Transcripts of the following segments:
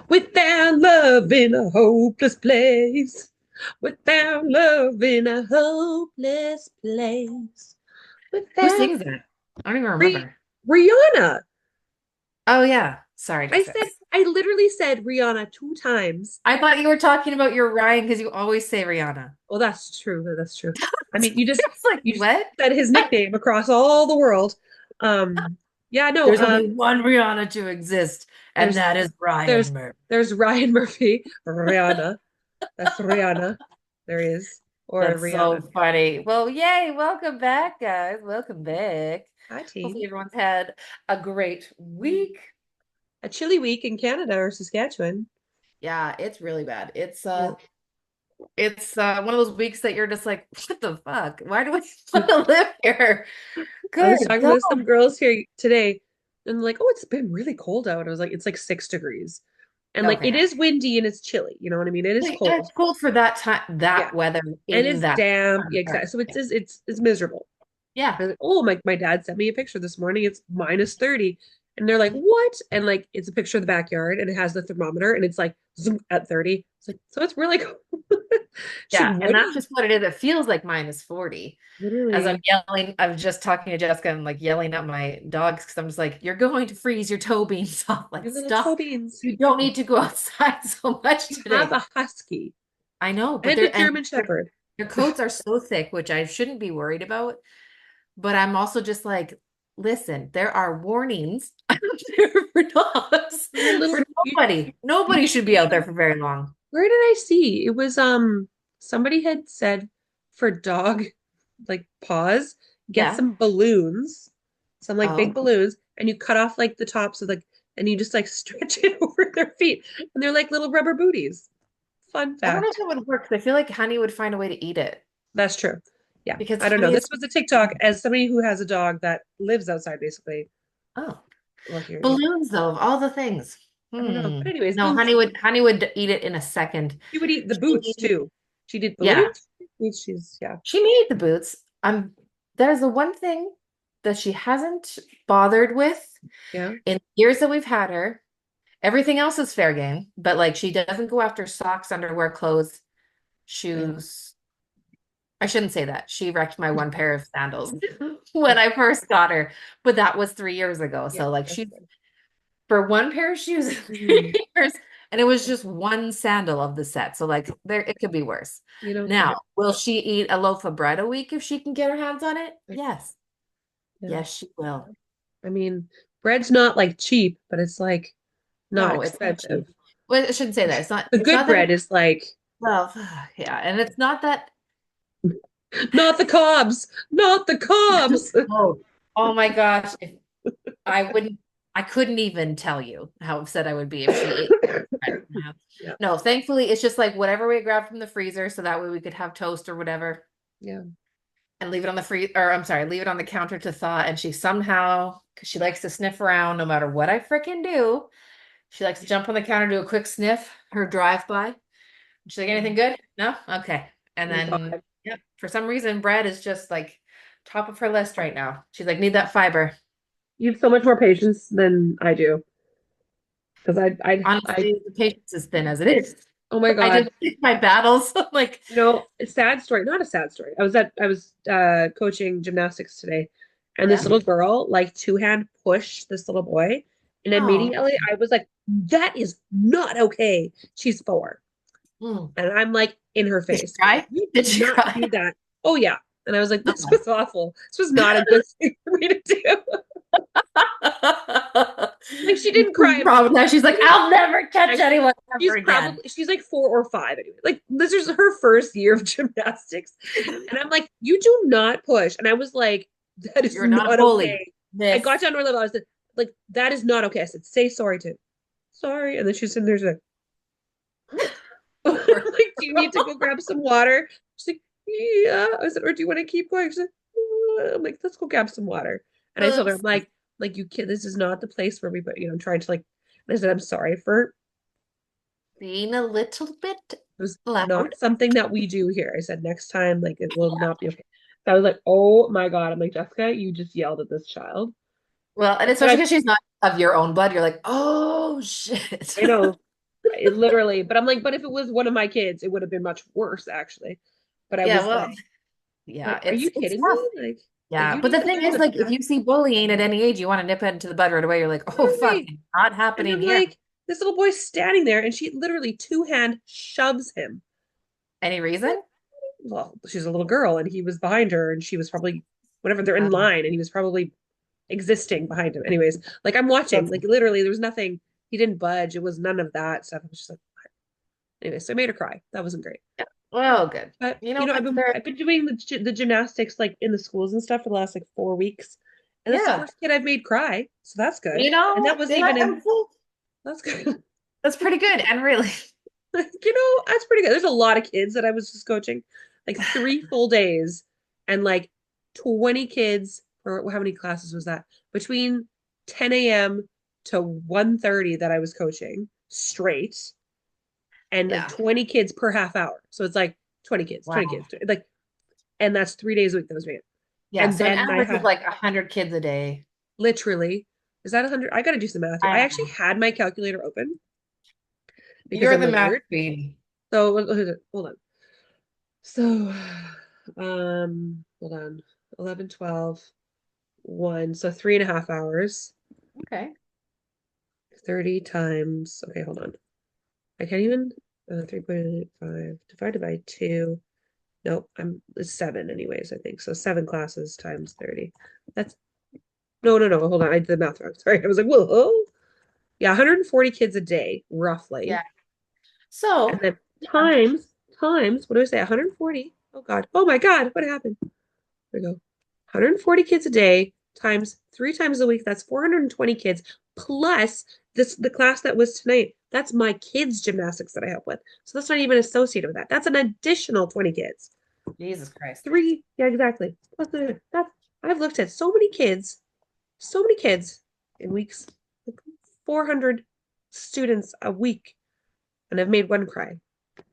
Without love in a hopeless place. Without love in a hopeless place. Who Without sings that? I don't even Rih remember. Rihanna. Oh yeah. Sorry, I Jessica. said, I literally said Rihanna 2 times. I thought you were talking about your Ryan because you always say Rihanna. Well, that's true. That's true. I mean, you just It's like, you just what? said his nickname across all the world. Yeah, no, There's only one Rihanna to exist, and there's that is there's Ryan Murphy. there's Ryan Murphy, Rihanna. That's Rihanna. There is. Or That's so Rihanna. funny. Well, yay. Welcome back, guys. Welcome back. Hi, Hopefully team. everyone's had a great week. A chilly week in Canada or Saskatchewan. Yeah, it's really bad. It's Yeah. uh it's one of those weeks that you're just like, what the fuck? Why do we want to live here? I Good was talking God. to some girls here today and like, oh, it's been really cold out. I was like, it's like 6 degrees. And like it Okay. is windy and it's chilly. You know what I mean? It is Like, it's cold. cold for that time, Yeah. that weather And in it's that damp. time Yeah, of year. exactly. So Yeah. it's miserable. Yeah. I was like, oh, my dad sent me a picture this morning. It's minus 30. And they're like, what? And like it's a picture of the backyard and it has the thermometer and it's like zoom at 30. It's like, so it's really cold. She's Yeah. like, And what do that's you just what it is. It feels like minus 40. As I'm literally yelling, I was just talking to Jessica and like yelling at my dogs because I'm just like, you're going to freeze your toe beans off. Like, your little toe stop. beans? You don't need to go outside so much You have today. a husky I know, but and a German Shepherd. their coats are so thick, which I shouldn't be worried about. But I'm also just like, listen, there are warnings out there for dogs, Your little for nobody. you Nobody should be out there for very long. where did I see? It was somebody had said for dog like paws, get Yeah. some balloons, some like big Oh, balloons, and you cut off like the tops of like and you just like stretch it over their feet. And they're like little rubber booties. Fun I don't know if fact. that would work because I feel like Honey would find a way to eat it That's true. Yeah. because I don't know. Honey is. This was a TikTok as somebody who has a dog that lives outside basically. Oh, Well, here, yeah. balloons though, of all the things. I don't know. Hmm. But anyways, No, boots. Honey would eat it in a second. She would eat the boots She, too. She did yeah, balloons. Boots, she's yeah. she may eat the boots. There's the one thing that she hasn't bothered with Yeah. in years that we've had her. Everything else is fair game, but like she doesn't go after socks, underwear, clothes, Yeah. shoes. I shouldn't say that. She wrecked my one pair of sandals when I first got her, but that was 3 years ago. Yeah, So like that's she's good. for one pair of shoes in Mhm. 3 years, and it was just one sandal of the set. So like there it could be worse. You know, Now, will she eat a loaf of bread a week if she can get her hands on it? Yes. yeah. Yes, she will. I mean, bread's not like cheap, but it's like not No, it's not expensive. cheap. Well, I shouldn't say that. The It's good not that bread it's is like well, yeah, and it's not that not the cobs, not the cobs. oh, oh my gosh. If I wouldn't I couldn't even tell you how upset I would be if she ate bread. No, Yeah, no, thankfully it's just like whatever we grab from the freezer so that way we could have toast or whatever yeah. and leave it on the free or I'm sorry, leave it on the counter to thaw. And she somehow, because she likes to sniff around no matter what I freaking do, she likes to jump on the counter, do a quick sniff, her drive by. She's like, anything good? No? Okay. And Oh then, God. yeah, for some reason, bread is just like top of her list right now. She's like, need that fiber. You have so much more patience than I do. Because I, Honestly, the patience is thin as it is. oh my I God. didn't pick my battles. Like, A sad story, not a sad story. I was coaching gymnastics today, and this yeah. little girl like two-hand pushed this little boy, and Oh, immediately I was like, that is not okay. She's 4. mm. And I'm like in her Did she face. cry? You Did do she not cry? do that. Oh yeah. And I was like, this Okay. was awful. This was not a good thing for me to do. Like she didn't cry Traumatized. She's like, immediately. I'll never catch Like, anyone ever again. she's like 4 or 5 anyway. Like this is her first year of gymnastics. And I'm like, you do not push. And I was like, that is You're not a not bully. okay. I got This. down to her level. I was like, that is not okay. I said, say sorry to him. Sorry. And then she's sitting there, she's like, Poor like, do you need to girl. go grab some water? She's like, yeah. I said, or do you want to keep going? She's like, I'm like, let's go grab some water. And I told her, I'm Oops. like you kid, this is not the place where we put, I'm trying to like, and I said, I'm sorry for Being a little bit it was not loud. something that we do here. I said, next time, like, it will not be okay. So I was like, oh my God. I'm like, Jessica, you just yelled at this child. Well, and But especially because she's not of your own blood, you're like, oh shit. I know. It literally, but I'm like, but if it was one of my kids, it would have been much worse actually. But I Yeah, was well, like, yeah, are you it's kidding tough. me? Like Yeah, you but need the to thing learn is, the like, if facts. you see bullying at any age, you want to nip it into the bud right away. You're like, oh fuck, Literally. not And happening I'm here. like, this little boy's standing there and she literally two-hand shoves him. Any reason? Well, she's a little girl and he was behind her and she was probably whatever they're in line and he was probably existing behind him. Anyways, like I'm watching, That's like literally there was nothing, he didn't budge. It was none of that stuff. I was just like, anyway, so I made her cry. That wasn't great. yeah. Well, good. But You you know know, what? There. I've been doing the gymnastics like in the schools and stuff for the last like 4 weeks. And that's the Yeah. first kid I've made cry. So that's good. You And that know, wasn't yeah, even in that's good. that's pretty good. And really, Like, that's pretty good. There's a lot of kids that I was just coaching, like 3 full days, and like 20 kids, or how many classes was that? Between 10 a.m. to 1:30 that I was coaching straight, and like yeah. 20 kids per half hour. So it's like 20 Wow. kids, like, and that's 3 days a week that was doing it. Yeah. And So an then I average of had like 100 kids a day. literally, is that 100? I got to do some math here. I I don't actually know. had my calculator open because You're I'm the a math nerd. queen. So hold on. So, hold on. 11, 12, 1. So 3.5 hours. Okay. 30 times. Okay, hold on. I can't even. 3.85 divided by 2. Nope, it's 7 anyways, I think. So 7 classes times 30. That's no, no, no. Hold on. I did the math wrong. Sorry. I was like, whoa. Yeah, 140 kids a day, roughly. Yeah. And So, then um, times, what do I say? 140. Oh God. Oh my God. What happened? There we go. 140 kids a day times 3 times a week. That's 420 kids plus the class that was tonight. That's my kids' gymnastics that I help with. So that's not even associated with that. That's an additional 20 kids. Jesus Christ. Yeah, exactly. That's I've looked at so many kids in weeks, like 400 students a week, and I've made one cry.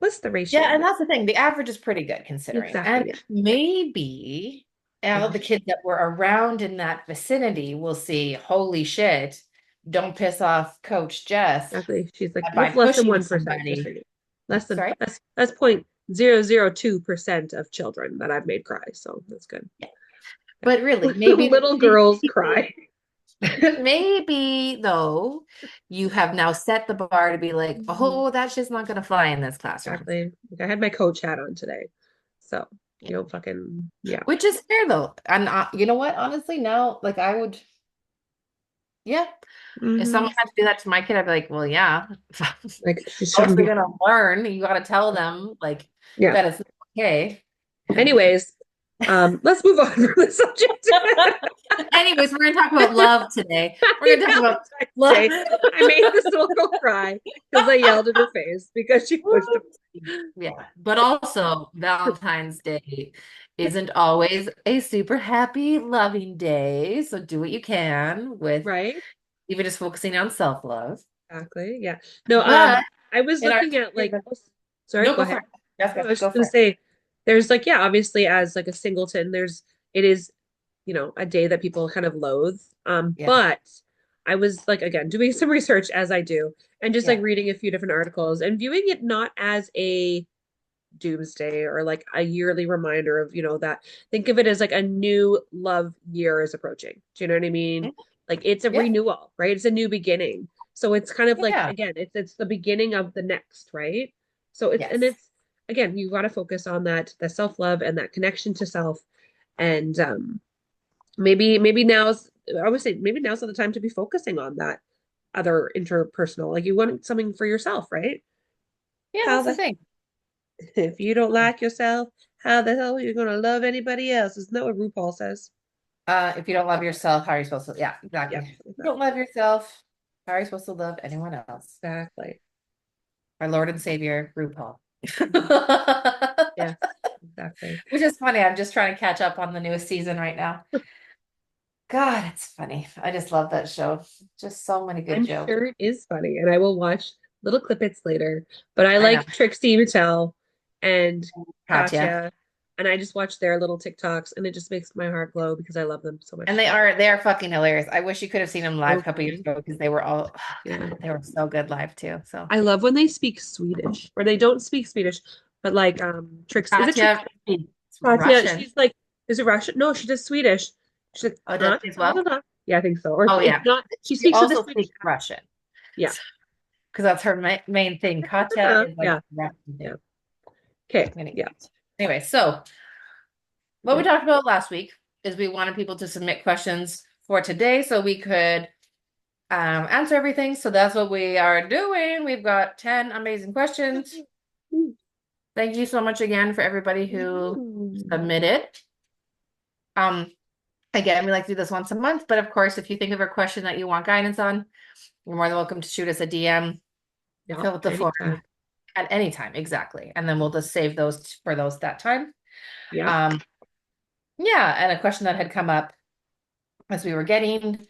What's the Yeah, ratio? and that's the thing. The average is pretty good considering. Exactly. And Yeah. maybe all Yeah. the kids that were around in that vicinity will see, holy shit, don't piss off Coach Jess Exactly. She's like, by that's less than pushing 1%, just so somebody. you know. Less than Sorry? that's 0.002% of children that I've made cry. So that's good. Yeah. Yeah. But really, Little girls cry. maybe though, you have now set the bar to be like, oh, that shit's not gonna fly in this classroom. Exactly. Like I had my coach hat on today. So, Yeah. fucking yeah. Which is fair though. And you know what? Honestly, now, like I would, yeah. If Hmm. someone had to do that to my kid, I'd be like, well, yeah. Like she How else shouldn't are they be. gonna learn? You gotta tell them like Yeah. that it's not okay. Anyways, let's move on from the subject. Anyways, we're gonna talk about love today. We're gonna talk about Valentine's love. Day. I made this little girl cry because I yelled in her face because she pushed him. Yeah, but also Valentine's Day isn't always a super happy, loving day. So do what you can with Right? even just focusing on self-love. Exactly. Yeah. No, But I was in our looking at like sorry, no, go go for ahead. it. Yes, No, I yes, was go just gonna for it. say there's like, yeah, obviously as like a singleton, it is, a day that people kind of loathe. Yeah, But I was like again doing some research as I do and just like yeah, reading a few different articles and viewing it not as a doomsday or like a yearly reminder of, that think of it as like a new love year is approaching. Do you know what I mean? mhm, Like it's a yeah, renewal, right? It's a new beginning. So it's kind of like yeah, again, it's the beginning of the next, right? So yes. it's again, you got to focus on that self-love and that connection to self and maybe now's I would say maybe now's not the time to be focusing on that other interpersonal. Like you want something for yourself, right? Yeah, How that's the the thing. if you don't like yourself, how the hell are you gonna love anybody else? Isn't that what RuPaul says? If you don't love yourself, how are you supposed to? Yeah, Yeah, exactly. If like you that. don't love yourself, how are you supposed to love anyone else? Exactly. Our Lord and Savior, RuPaul. Mhm. Yes, exactly. Which is funny. I'm just trying to catch up on the newest season right now. God, it's funny. I just love that show. Just so many good I'm jokes. sure it is funny, and I will watch little clippets later. But I I know. like Trixie Mattel and Katya. Katya. and I just watch their little TikToks, and it just makes my heart glow because I love them so And much. they are fucking hilarious. I wish you could have seen them live So a couple years funny. ago because they were all Yeah. God, they were so good live too. So I love when they speak Swedish, or they don't speak Swedish, but like Trix, is it Trix? Katya speaks Katya, Russian. she's like, is it Russian? No, she does Swedish. She's like, Oh, does she as well? Yeah, I think so. Or Oh if yeah. not, she She speaks with a also Swedish speaks Russian yeah. because that's her main thing. Katya is like Yeah. the Russian Yeah. thing. Okay. Anyway, Yeah. anyway, so what we Yeah. talked about last week is we wanted people to submit questions for today so we could answer everything. So that's what we are doing. We've got 10 amazing questions. Thank you so much again for everybody who submitted. Um, Again, we like to do this once a month, but of course, if you think of a question that you want guidance on, you're more than welcome to shoot us a DM, Yeah. fill out the form Anytime. at any time, exactly. And then we'll just save those for those that time. Yeah. Um, yeah, and a question that had come up as we were getting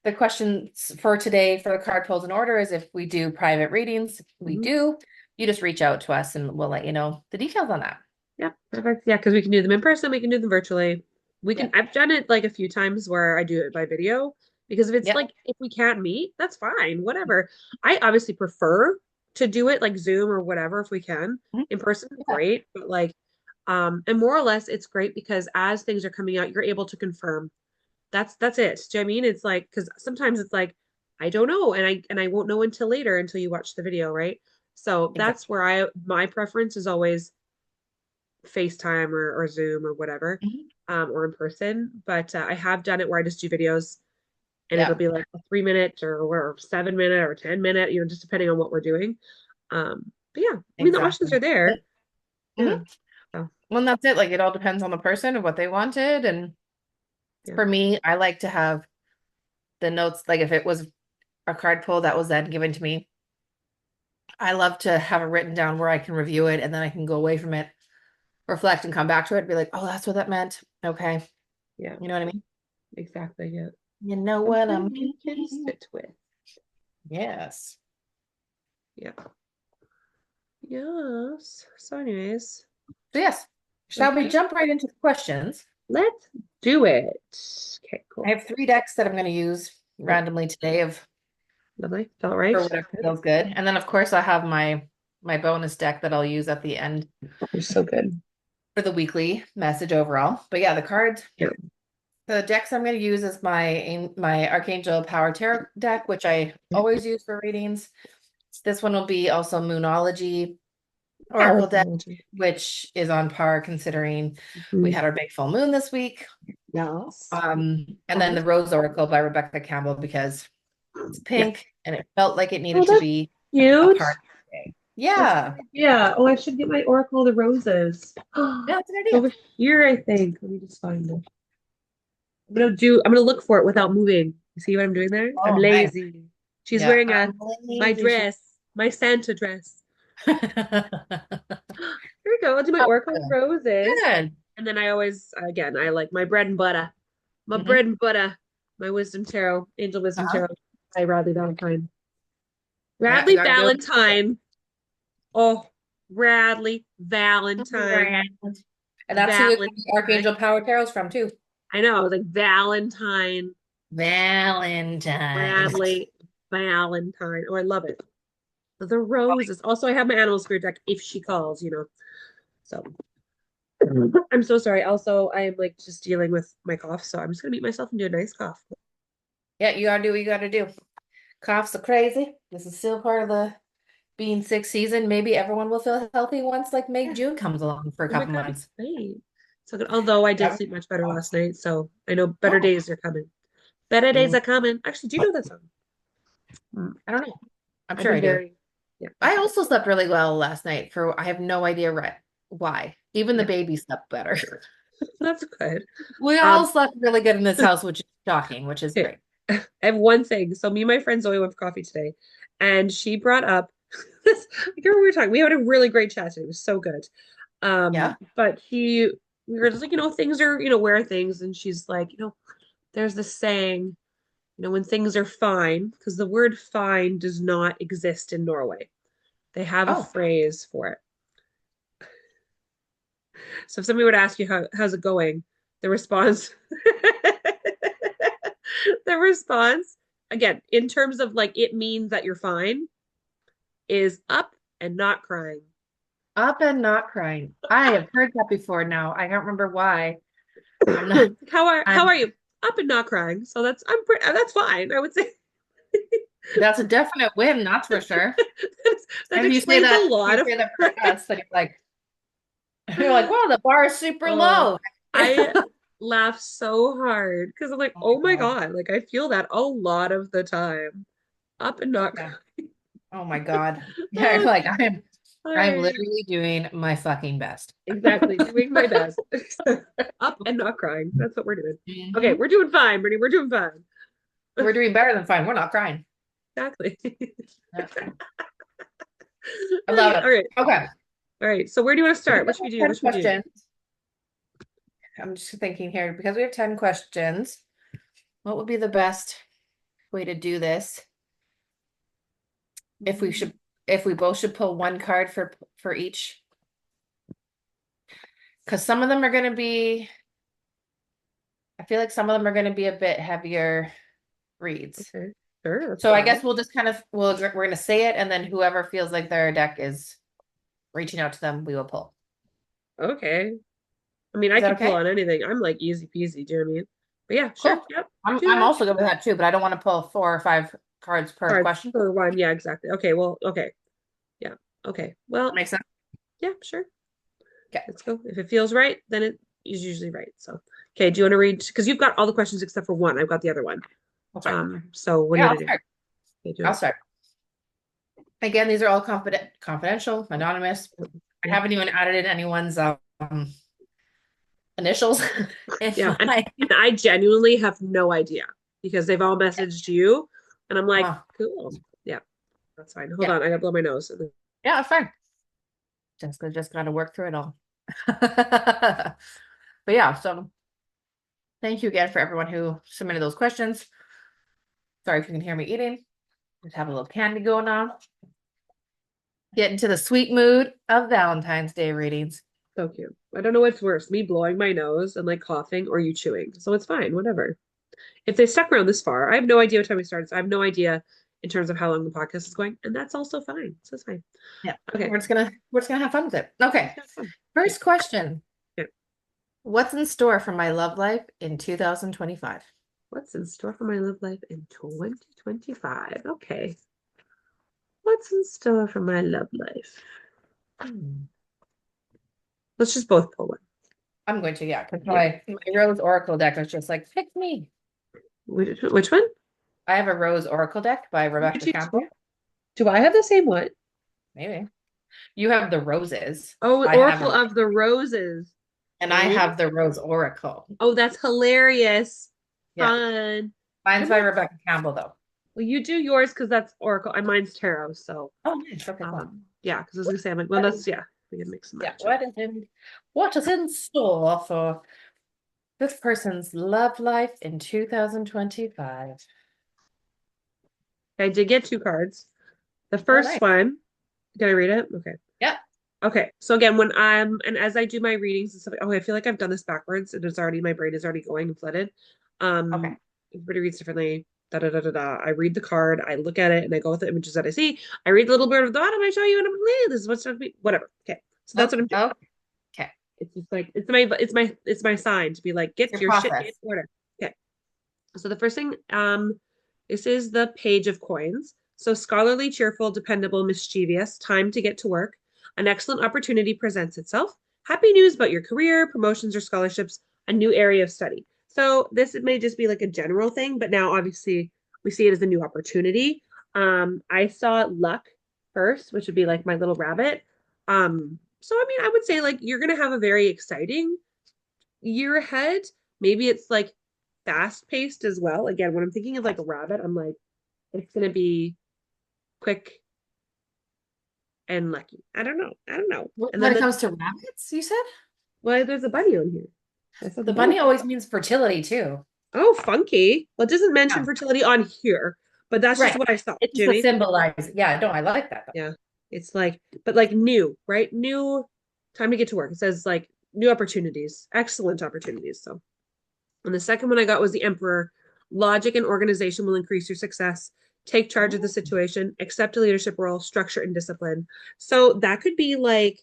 the questions for today for the card pulls in order is if we do private readings, we Mhm. do. You just reach out to us and we'll let you know the details on that. Yeah. Perfect. Yeah, because we can do them in person, we can do them virtually. We can, Yeah. I've done it like a few times where I do it by video because if it's Yep. like, if we can't meet, that's fine, whatever. I obviously prefer to do it like Zoom or whatever if we can. Mhm. In person, Yeah. great. But like, and more or less, it's great because as things are coming out, you're able to confirm. That's it. Do you know what I mean? It's like because sometimes it's like I don't know, and I won't know until later until you watch the video, right? So that's Exactly. where I my preference is always FaceTime or Zoom or whatever, Mhm. or in person. But I have done it where I just do videos, and it'll Yeah. be like a 3 minute or 7 minute or 10 minute, just depending on what we're doing. But yeah, I mean the options Exactly. are there. Mhm. Yeah. So Well, that's it. Like it all depends on the person and what they wanted. And yeah. for me, I like to have the notes. Like if it was a card pull that was then given to me, I love to have it written down where I can review it and then I can go away from it, reflect and come back to it and be like, oh, that's what that meant. Okay. Yeah. You know what I mean? Exactly. Yeah. You know what I Something you can mean? sit with. Yes. Yeah. Yes. So, anyways, So yes. Shall we okay, jump right into the questions? let's do it. Okay, I cool. have 3 decks that I'm going to use Yep, randomly today of lovely. Felt right. for whatever Good. feels good. And then of course I have my bonus deck that I'll use at the end You're so good. for the weekly message overall. But yeah, the cards, Yeah. the decks I'm going to use is my Archangel Power Tarot deck, which I always use for readings. This one will be also Moonology Power Oracle deck, technology. which is on par considering we Mhm. had our big full moon this week. Yes. And then the Rose Oracle by Rebecca Campbell because it's Yeah. pink and it felt like it Oh, needed to that's be a cute. part of the day. That's a good Yeah. idea. Oh, I should get my Oracle of the Roses. Yeah, that's an It's idea. over here, I think. Let me just find it. I'm gonna look for it without moving. You see what I'm doing there? I'm Oh, nice. lazy. She's Yeah. wearing a I'm my lazy. dress, my Santa dress. Here we go. I'll do my Oh, Oracle of Roses. good. And then I always, again, I like my bread and butter. My Hmm. bread and butter. My wisdom tarot, angel wisdom Uh-huh. tarot by Radley Valentine. Yeah, you Radley gotta do it. Valentine. Oh, Radley Valentine. And that's who the Valentine. Archangel Power Tarot's from too. I know. I was like Valentine. Valentine. Radley Valentine. Oh, I love it. The roses. Also, I have my animal spirit deck if she calls. So I'm so sorry. Also, I am like just dealing with my cough, so I'm just gonna mute myself and do a nice cough. Yeah, you gotta do what you gotta do. Coughs are crazy. This is still part of the being sick season. Maybe everyone will feel healthy once like May, Yeah. June comes along for a Oh my couple God, months. wait. So good. Although I did Yep. sleep much better last night, so I know better Oh, days are coming. Better days mm, are coming. Actually, do you know that song? Mm, I don't know. I'm I've sure been I do. very, yeah, I also slept really well last night for I have no idea why. Even the yeah. baby slept better. That's good. We all Um, slept really good in this house, which is shocking, which is okay. great. I have one thing. So me and my friend Zoe went for coffee today, and she brought up this. I can't remember what we were talking. We had a really great chat today. It was so good. Yeah. But we were just like, things are, where are things? And she's like, there's this saying, when things are fine, because the word fine does not exist in Norway. They have a Oh, phrase for it. So if somebody would ask you how's it going, the response the response again, in terms of like it means that you're fine, is up and not crying. Up and not crying. I have heard that before now. I don't remember why. I'm not How are I'm you? Up and not crying. So that's fine. I would say that's a definite win, that's for sure. that And explains a you lot of say that for us, that you're like, wow, the bar is super oh, low. I laugh so hard because I'm like, Oh oh my my God. God, like I feel that a lot of the time. Up and not Yeah. crying. Oh my God. Yeah, Oh, like I'm I literally doing my fucking best. exactly doing my best. Up and not crying. That's what we're doing. Okay, Hmm. we're doing fine, Brittany. We're doing fine. We're doing better than fine. We're not crying. Exactly. Yeah. I love Okay, it. all right. Okay. All right. So where do you want to start? What Because should we we have do? What 10 should we do? questions. I'm just thinking here, because we have 10 questions, what would be the best way to do this? If we should, if we both should pull one card for each, because some of them are going to be, I feel like some of them are going to be a bit heavier reads. Okay. Sure, that's So I guess fine. we'll just kind of we're going to say it, and then whoever feels like their deck is reaching out to them, we will pull. Okay. I mean, I Is that could pull okay? on anything. I'm like easy peasy, do you know what I mean? But yeah, sure. Cool. Yep. Do I'm that. also good with that too, but I don't want to pull 4 or 5 cards per Cards question. for one. Yeah, exactly. Okay, well, okay. Yeah. Okay. Well, Makes sense. yeah, sure. Okay. Let's go. If it feels right, then it is usually right. So, okay, do you want to read? Because you've got all the questions except for one. I've got the other one. That's right. So what do you Yeah, want I'll to do? start. Okay, do I'll it. start. Again, these are all confidential, anonymous. I Yeah. haven't even added in anyone's initials. If Yeah. And, I, and I genuinely have no idea because they've all messaged you. And I'm like, oh, cool. Yeah, that's fine. Hold yeah, on. I gotta blow my nose. yeah, it's fine. Just got to work through it all. But yeah, so thank you again for everyone who submitted those questions. Sorry if you can hear me eating. Just have a little candy going on. Get into the sweet mood of Valentine's Day readings. So cute. I don't know what's worse, me blowing my nose and like coughing or you chewing. So it's fine, whatever. If they stuck around this far, I have no idea what time we started. So I have no idea in terms of how long the podcast is going, and that's also fine. So it's fine. Yeah, Okay. we're just gonna have fun with it. Okay. Have fun. Okay. First question. Yeah. What's in store for my love life in 2025? What's in store for my love life in 2025? Okay. What's in store for my love life? Hmm. Let's just both pull one. I'm going to, yeah, because Yeah. my Rose Oracle deck was just like, pick me. Which one? I have a Rose Oracle deck by You Rebecca do too? Campbell. Do I have the same one? Maybe. You have the roses. Oh, I have Oracle a, of the Roses. and I Oh, have the Rose Oracle. oh, that's hilarious. Yeah. Fun. Mine's I'm by like, Rebecca Campbell though. well, you do yours because that's Oracle, and mine's Tarot. So, Oh, nice. Okay, cool. yeah, because I was gonna say, I'm like, well, that's yeah, we can mix and Yeah. match it. What is in store for this person's love life in 2025? I did get two cards. The Oh, first nice. one, did I read it? Okay. Yeah. Okay. So again, when I'm and as I do my readings and stuff, oh, I feel like I've done this backwards and it's already my brain is already going and flooded. Okay. Everybody reads differently. Da da da da da. I read the card, I look at it, and I go with the images that I see. I read the little bit of the bottom, I show you, and I'm like, this is what's supposed to be whatever. Okay. So that's Oh, what I'm doing. oh, okay. It's just like it's my sign to be like, It's get your your shit in process. order. Okay. So the first thing, this is the Page of Coins. So scholarly, cheerful, dependable, mischievous, time to get to work. An excellent opportunity presents itself. Happy news about your career, promotions, or scholarships, a new area of study. So this may just be like a general thing, but now obviously we see it as a new opportunity. I saw luck first, which would be like my little rabbit. So I mean, I would say like you're gonna have a very exciting year ahead. Maybe it's like fast paced as well. Again, when I'm thinking of like a rabbit, I'm like, it's gonna be quick and lucky. I don't know. I don't know. And When then it comes to rabbits, you said? well, there's a bunny on here. I saw the The bunny. bunny always means fertility too. Oh, funky. Well, it doesn't mention Yeah. fertility on here, but that's just Right. what I saw, It's just to Jimmy. symbolize. Yeah, no, I like that though. Yeah. It's like, but like new, right? New time to get to work. It says like new opportunities, excellent opportunities. So, and the second one I got was the Emperor. Logic and organization will increase your success. Take charge of the Oh, situation, accept a leadership role, structure and discipline. So that could be like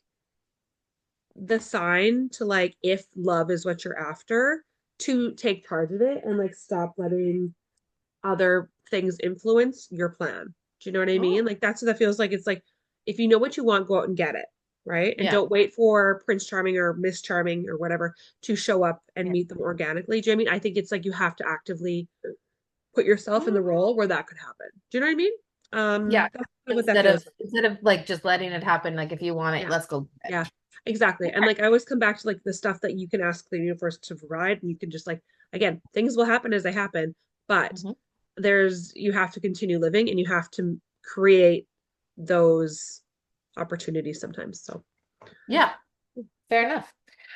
the sign to like if love is what you're after, to take charge of it and like stop letting other things influence your plan. Do you know what I mean? oh, Like that's what that feels like. It's like if you know what you want, go out and get it. Right. And yeah, don't wait for Prince Charming or Miss Charming or whatever to show up and yeah, meet them organically. Do you know what I mean? I think it's like you have to actively put yourself in the mm, role where that could happen. Do you know what I mean? yeah. That's kind of what that feels like. Instead of like just letting it happen, like if you want it, Yeah. let's go get Yeah. Exactly. it. And like I always come back to like the stuff that you can ask the universe to provide and you can just like again, things will happen as they happen, but Mhm. there's you have to continue living and you have to create those opportunities sometimes. So Yeah, fair enough.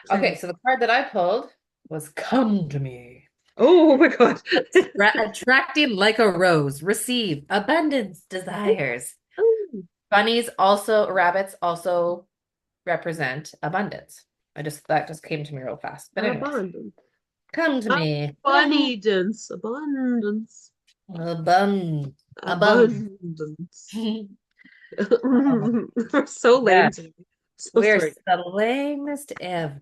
Okay, exciting. so the card that I pulled was Come to Me. Oh my God. Attracting like a rose, receive abundance, desires. Oh, Rabbits also represent abundance. That just came to me real fast. But anyways, abundance. come to me. Abundance. Abundance. Abund, abund. Abundance. So lame Yeah, to me. So we're sorry. the lamest ever.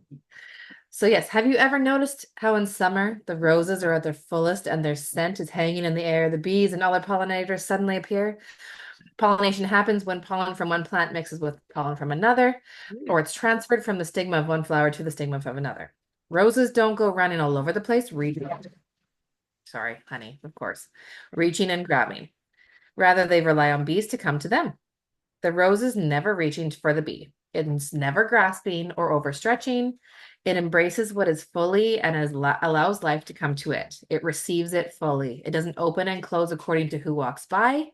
So yes, have you ever noticed how in summer the roses are at their fullest and their scent is hanging in the air? The bees and other pollinators suddenly appear. Pollination happens when pollen from one plant mixes with pollen from another, or it's transferred from the stigma of one flower to the stigma of another. Roses don't go running all over the place, sorry, honey, of course, reaching and grabbing. Rather, they rely on bees to come to them. The rose is never reaching for the bee. It's never grasping or overstretching. It embraces what is fully and allows life to come to it. It receives it fully. It doesn't open and close according to who walks by.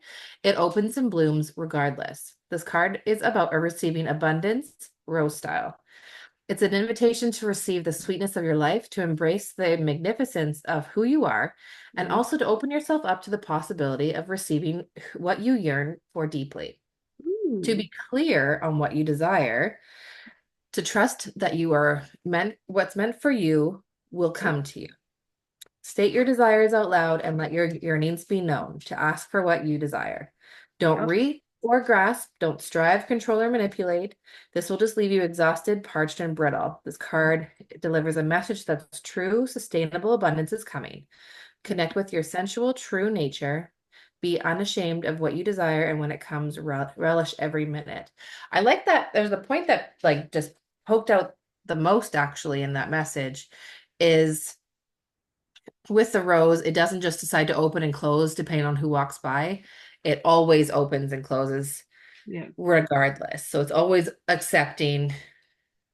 It opens and blooms regardless. This card is about a receiving abundance, rose style. It's an invitation to receive the sweetness of your life, to embrace the magnificence of who you are, and Mhm. also to open yourself up to the possibility of receiving what you yearn for deeply. To Ooh. be clear on what you desire, to trust that what's meant for you will Okay. come to you. State your desires out loud and let your yearnings be known, to ask for what you desire. Don't Yeah. reach or grasp, don't strive, control, or manipulate. This will just leave you exhausted, parched, and brittle. This card delivers a message that's true, sustainable abundance is coming. Connect with your sensual, true nature. Be unashamed of what you desire, and when it comes, relish every minute. I like that. There's a point that like just poked out the most actually in that message is with the rose, it doesn't just decide to open and close depending on who walks by. It always opens and closes Yeah. regardless. So it's always accepting,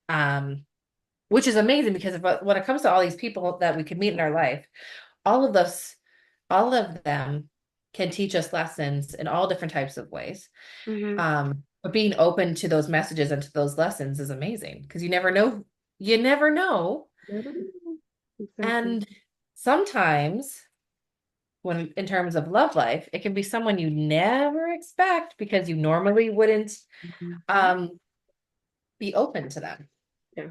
um, which is amazing because when it comes to all these people that we can meet in our life, all of us, all of them can teach us lessons in all different types of ways. Hmm. But being open to those messages and to those lessons is amazing because you never know. You never know. Never know. Exactly. And sometimes when in terms of love life, it can be someone you never expect because you normally wouldn't Mhm. um be open to them. Yeah.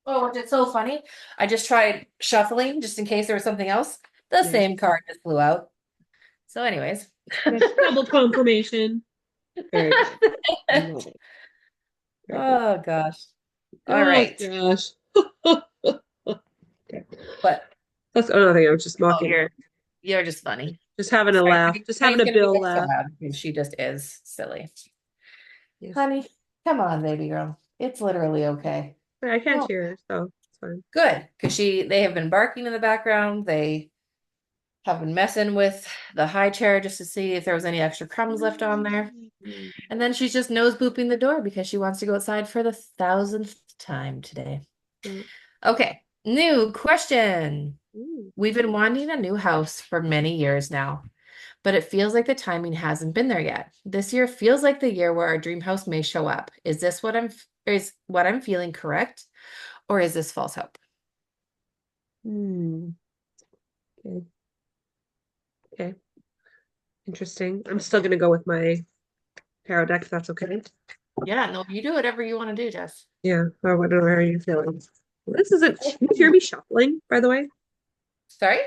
Oh, which is so funny. I just tried shuffling just in case there was something else. The Yeah. same card just flew out. So, anyways. Yes. Double confirmation. Very good. Love it. Very cool. Oh gosh. All Oh right. gosh. Okay. But That's another thing. I was just oh, mocking. you're just funny. Just having a Sorry, laugh. Just having Honey's a gonna be Bill laugh. sad because she just is silly. Yes. Honey, come on, baby girl. It's literally okay. I can't Oh, hear her, so it's fine. good. Because they have been barking in the background. They have been messing with the high chair just to see if there was any extra crumbs left on there. Mm. And then she's just nose booping the door because she wants to go outside for the 1000th time today. Yeah. Okay, new question. Ooh. We've been wanting a new house for many years now, but it feels like the timing hasn't been there yet. This year feels like the year where our dream house may show up. Is what I'm feeling correct, or is this false hope? Hmm. Okay. Okay. Interesting. I'm still gonna go with my tarot deck if that's okay. Yeah, no, you do whatever you want to do, Jess. Yeah, I don't know how are you feeling. This isn't. Can you hear me shuffling, by the way? Sorry?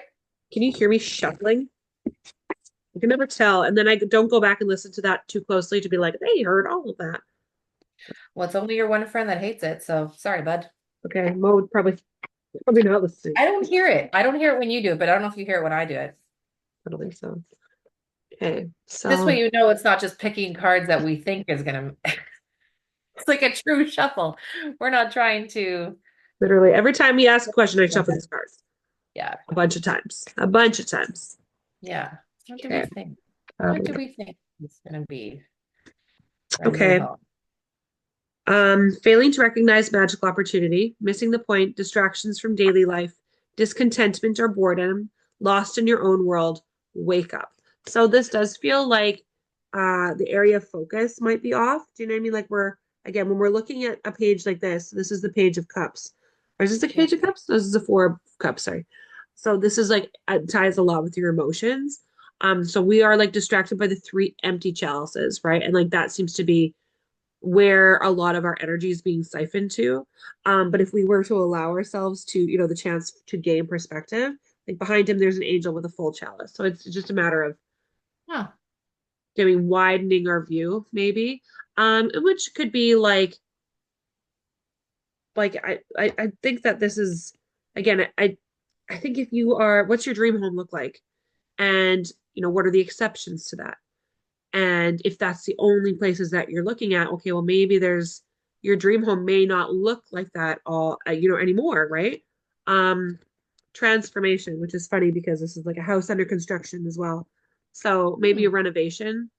Can you hear me shuffling? I can never tell. And then I don't go back and listen to that too closely to be like, they heard all of that. Well, it's only your one friend that hates it, so sorry, bud. Okay, Mo would probably not listening. I don't hear it. I don't hear it when you do it, but I don't know if you hear it when I do it. I don't think so. Okay, This way so you know it's not just picking cards that we think is gonna it's like a true shuffle. We're not trying to literally every time he asks a question, I shuffle these cards yeah. a bunch of times. A bunch of times. Yeah. What do we Okay. think? What do Um, we think it's gonna be our new okay. home? Failing to recognize magical opportunity, missing the point, distractions from daily life, discontentment or boredom, lost in your own world, wake up. So this does feel like the area of focus might be off. Do you know what I mean? Like we're again when we're looking at a page like this is the page of cups. Or is this a Yeah. page of cups? This is a four of cups, sorry. So this is like ties a lot with your emotions. So we are like distracted by the three empty chalices, right? And like that seems to be where a lot of our energy is being siphoned to. But if we were to allow ourselves to, the chance to gain perspective, like behind him, there's an angel with a full chalice. So it's just a matter of Huh. doing widening our view, maybe. Which could be like I think that this is again, I think if you are, what's your dream home look like? And what are the exceptions to that? And if that's the only places that you're looking at, okay, well, maybe there's your dream home may not look like that all, anymore, right? Um, Transformation, which is funny because this is like a house under construction as well. So maybe a Hmm. renovation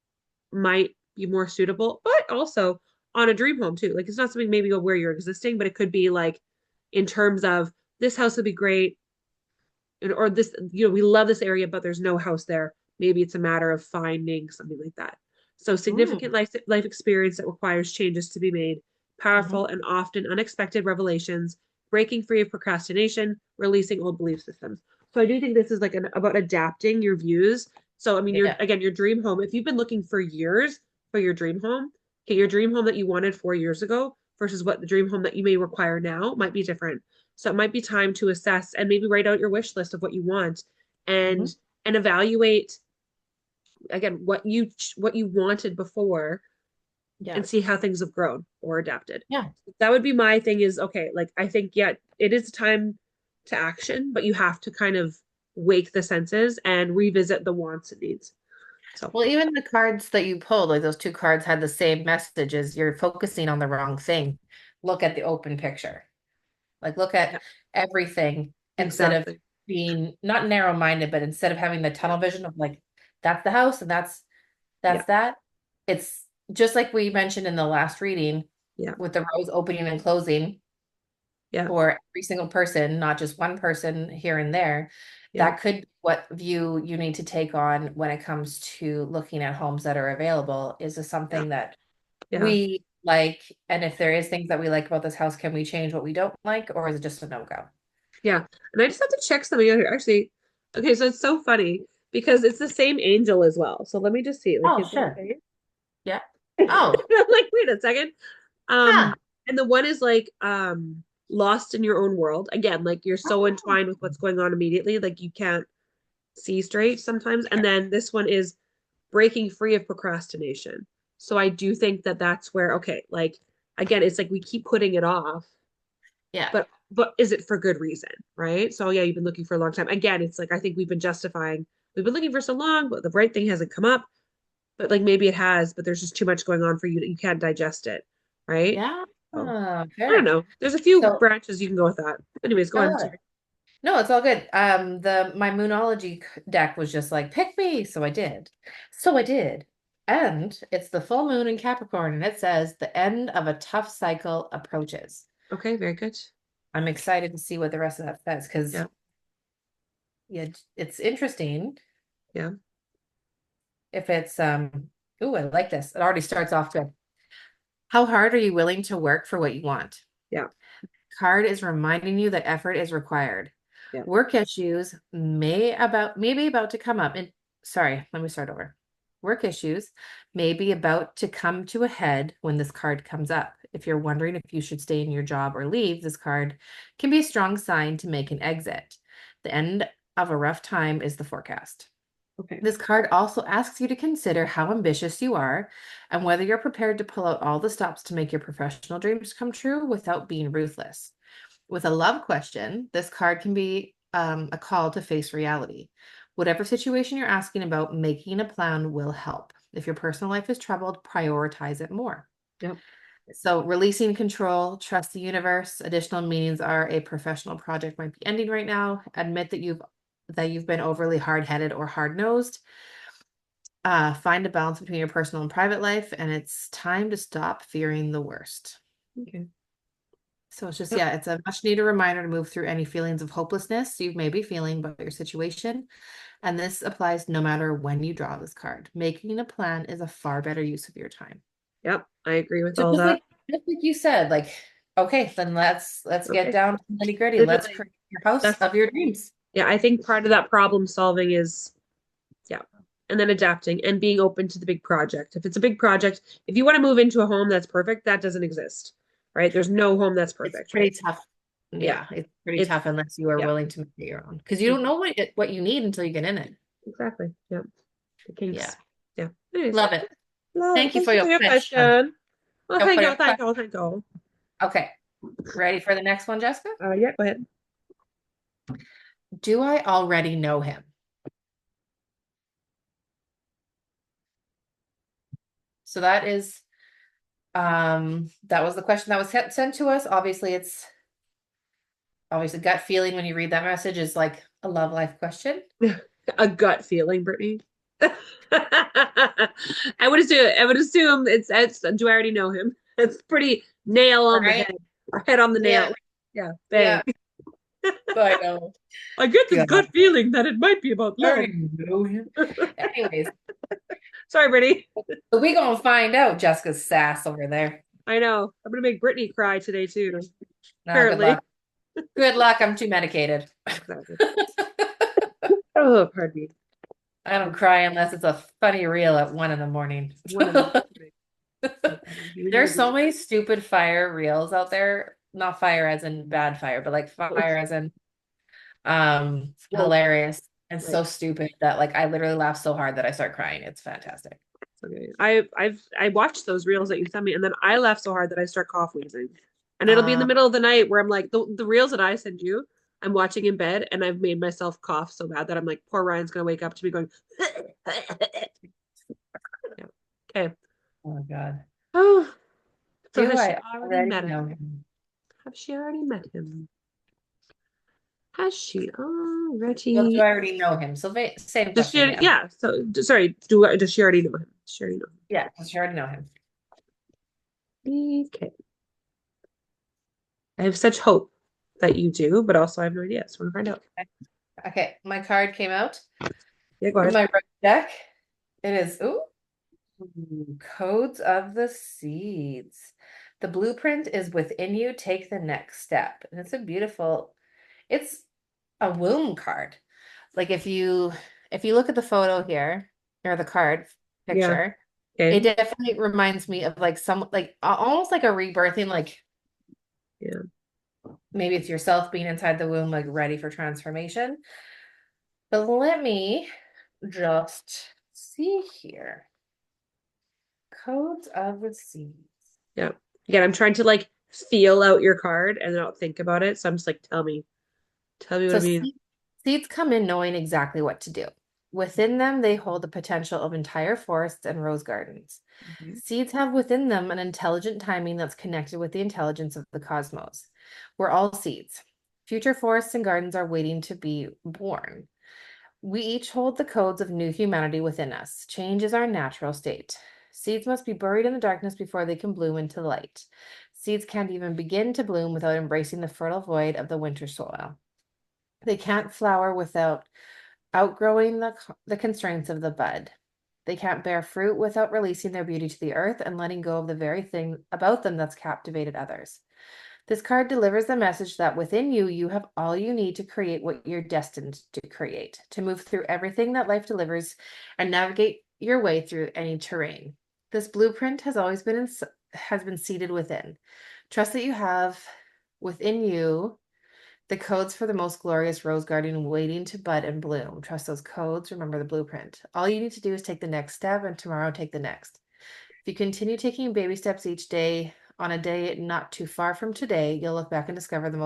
might be more suitable, but also on a dream home too. Like it's not something maybe where you're existing, but it could be like in terms of this house would be great or this, we love this area, but there's no house there. Maybe it's a matter of finding something like that. So significant Ooh. life experience that requires changes to be made, Hmm. powerful and often unexpected revelations, breaking free of procrastination, releasing old belief systems. So I do think this is like about adapting your views. So I mean, Yeah. your dream home. If you've been looking for years for your dream home, okay, your dream home that you wanted 4 years ago versus what the dream home that you may require now might be different. So it might be time to assess and maybe write out your wish list of what you want Hmm. and evaluate again what you wanted before Yeah. and see how things have grown or adapted. Yeah. That would be my thing is okay, like I think yeah, it is time to action, but you have to kind of wake the senses and revisit the wants and needs. So Well, even the cards that you pulled, like those two cards had the same messages. You're focusing on the wrong thing. Look at the open picture. Like look at yeah, everything instead of exactly. being not narrow-minded, but instead of having the Yeah. tunnel vision of like that's the house and Yeah. that's that. It's just like we mentioned in the last reading Yeah. with the rows opening and closing Yeah. for every single person, not just one person here and there. Yeah. That could be what view you need to take on when it comes to looking at homes that are available. Is this Yeah. something that Yeah. we like? And if there is things that we like about this house, can we change what we don't like, or is it just a no-go? Yeah. And I just have to check something out here. Actually, okay, so it's so funny because it's the same angel as well. So let me just see. Like, Oh, is it the sure. same? Yeah. Oh, I'm like, wait a second. huh. And the one is like lost in your own world. Again, like you're so Oh, entwined with what's going on immediately, like you can't see straight sometimes. And then this one is breaking free of procrastination. So I do think that that's where, okay, like again, it's like we keep putting it off, yeah. but is it for good reason, right? So yeah, you've been looking for a long time. Again, it's like I think we've been justifying we've been looking for so long, but the right thing hasn't come up. But like maybe it has, but there's just too much going on for you that you can't digest it, right? Yeah. So I don't Fair. know. There's a few So, branches you can go with that. Anyways, go on. no, Sorry. no, it's all good. The my Moonology deck was just like, pick me. So I did. So I did. And it's the full moon in Capricorn, and it says the end of a tough cycle approaches. Okay, very good. I'm excited to see what the rest of that says because Yeah, yeah, it's interesting yeah, if it's ooh, I like this. It already starts off good. How hard are you willing to work for what you want? yeah, Card is reminding you that effort is required. yeah. Work issues may be about to come up. And sorry, let me start over. work issues may be about to come to a head when this card comes up. If you're wondering if you should stay in your job or leave, this card can be a strong sign to make an exit. The end of a rough time is the forecast. Okay. This card also asks you to consider how ambitious you are and whether you're prepared to pull out all the stops to make your professional dreams come true without being ruthless. With a love question, this card can be a call to face reality. Whatever situation you're asking about, making a plan will help. If your personal life is troubled, prioritize it more. Yep. So, releasing control, trust the universe. Additional meanings are a professional project might be ending right now. Admit that you've been overly hard-headed or hard-nosed. Find a balance between your personal and private life, and it's time to stop fearing the worst. Okay. So it's just, Yep. yeah, it's a much needed reminder to move through any feelings of hopelessness you may be feeling about your situation. And this applies no matter when you draw this card. Making a plan is a far better use of your time. Yep. I agree with So all just that. like you said, like, okay, then let's get Okay. down to the nitty gritty. Let's Literally. create your house That's of your dreams. yeah, I think part of that problem solving is yeah. And then adapting and being open to the big project. If it's a big project, if you want to move into a home that's perfect, that doesn't exist. Right? There's no home that's It's perfect, pretty right? tough. Yeah. Yeah, it's pretty It's tough unless you are yeah. willing to make it your own. Because you don't Mhm. know what you need until you get in it. Exactly. Yeah. The Yeah. kinks. Yeah. Anyways, Love it. love. Thank you Thank for you your for your question. question. Well, Go thank for you. your Thank question. you. Thank you. Okay. Ready for the next one, Jessica? Yeah, go ahead. Do I already know him? So that was the question that was sent to us. Obviously, it's obviously gut feeling when you read that message is like a love life question. A gut feeling, Brittany. I would assume it's do I already know him? It's pretty nail on the Right? head. Or head on the Yeah. nail. Yeah, bang. Yeah. I know. I get this God. gut feeling that it might be about I love. already know him. Anyways, Sorry, Brittany. so we gonna find out Jessica's sass over there. I know. I'm gonna make Brittany cry today too. No, good Apparently. luck. Good luck. I'm too medicated. Exactly. Oh, pardon me. I don't cry unless it's a funny reel at 1 in the morning. One of them. So funny. You and your There's so reels. many stupid fire reels out there. Not fire as in bad fire, but like fire as in Woke. hilarious and Right. so stupid that like I literally laugh so hard that I start crying. It's fantastic. Okay. I watched those reels that you sent me, and then I laugh so hard that I start cough wheezing. And it'll be in the Uh, middle of the night where I'm like, the reels that I send you, I'm watching in bed, and I've made myself cough so bad that I'm like, poor Ryan's gonna wake up to me going, yeah. Okay. oh God. Oh, so Do has she I already already met know him? him? Have she already met him? Has she Well, do already? I already know him? So same Does she? question, yeah. Yeah. So, sorry. Does she already know him? Does she already know Yeah, does she already know him? him? Okay. I have such hope that you do, but also I have no idea. So we're gonna find out. Okay, my card came out Yeah, go from ahead. my deck. It is, codes of the seeds. The blueprint is within you. Take the next step. And it's a womb card. Like if you look at the photo here or the card Yeah. picture, it Okay. definitely reminds me of like some like almost like a rebirthing, like Yeah. maybe it's yourself being inside the womb, like ready for transformation. But let me just see here. Codes of the seeds. Yeah. Again, I'm trying to like feel out your card and not think about it. So I'm just like, tell me what So I mean. seeds come in knowing exactly what to do. Within them, they hold the potential of entire forests and rose gardens. Okay. Seeds have within them an intelligent timing that's connected with the intelligence of the cosmos. We're all seeds. Future forests and gardens are waiting to be born. We each hold the codes of new humanity within us. Change is our natural state. Seeds must be buried in the darkness before they can bloom into light. Seeds can't even begin to bloom without embracing the fertile void of the winter soil. They can't flower without outgrowing the constraints of the bud. They can't bear fruit without releasing their beauty to the earth and letting go of the very thing about them that's captivated others. This card delivers the message that within you, you have all you need to create what you're destined to create, to move through everything that life delivers and navigate your way through any terrain. This blueprint has been seated within. Trust that you have within you the codes for the most glorious rose garden waiting to bud and bloom. Trust those codes. Remember the blueprint. All you need to do is take the next step, and tomorrow take the next. If you continue taking baby steps each day, on a day not too far from today, you'll look back and discover the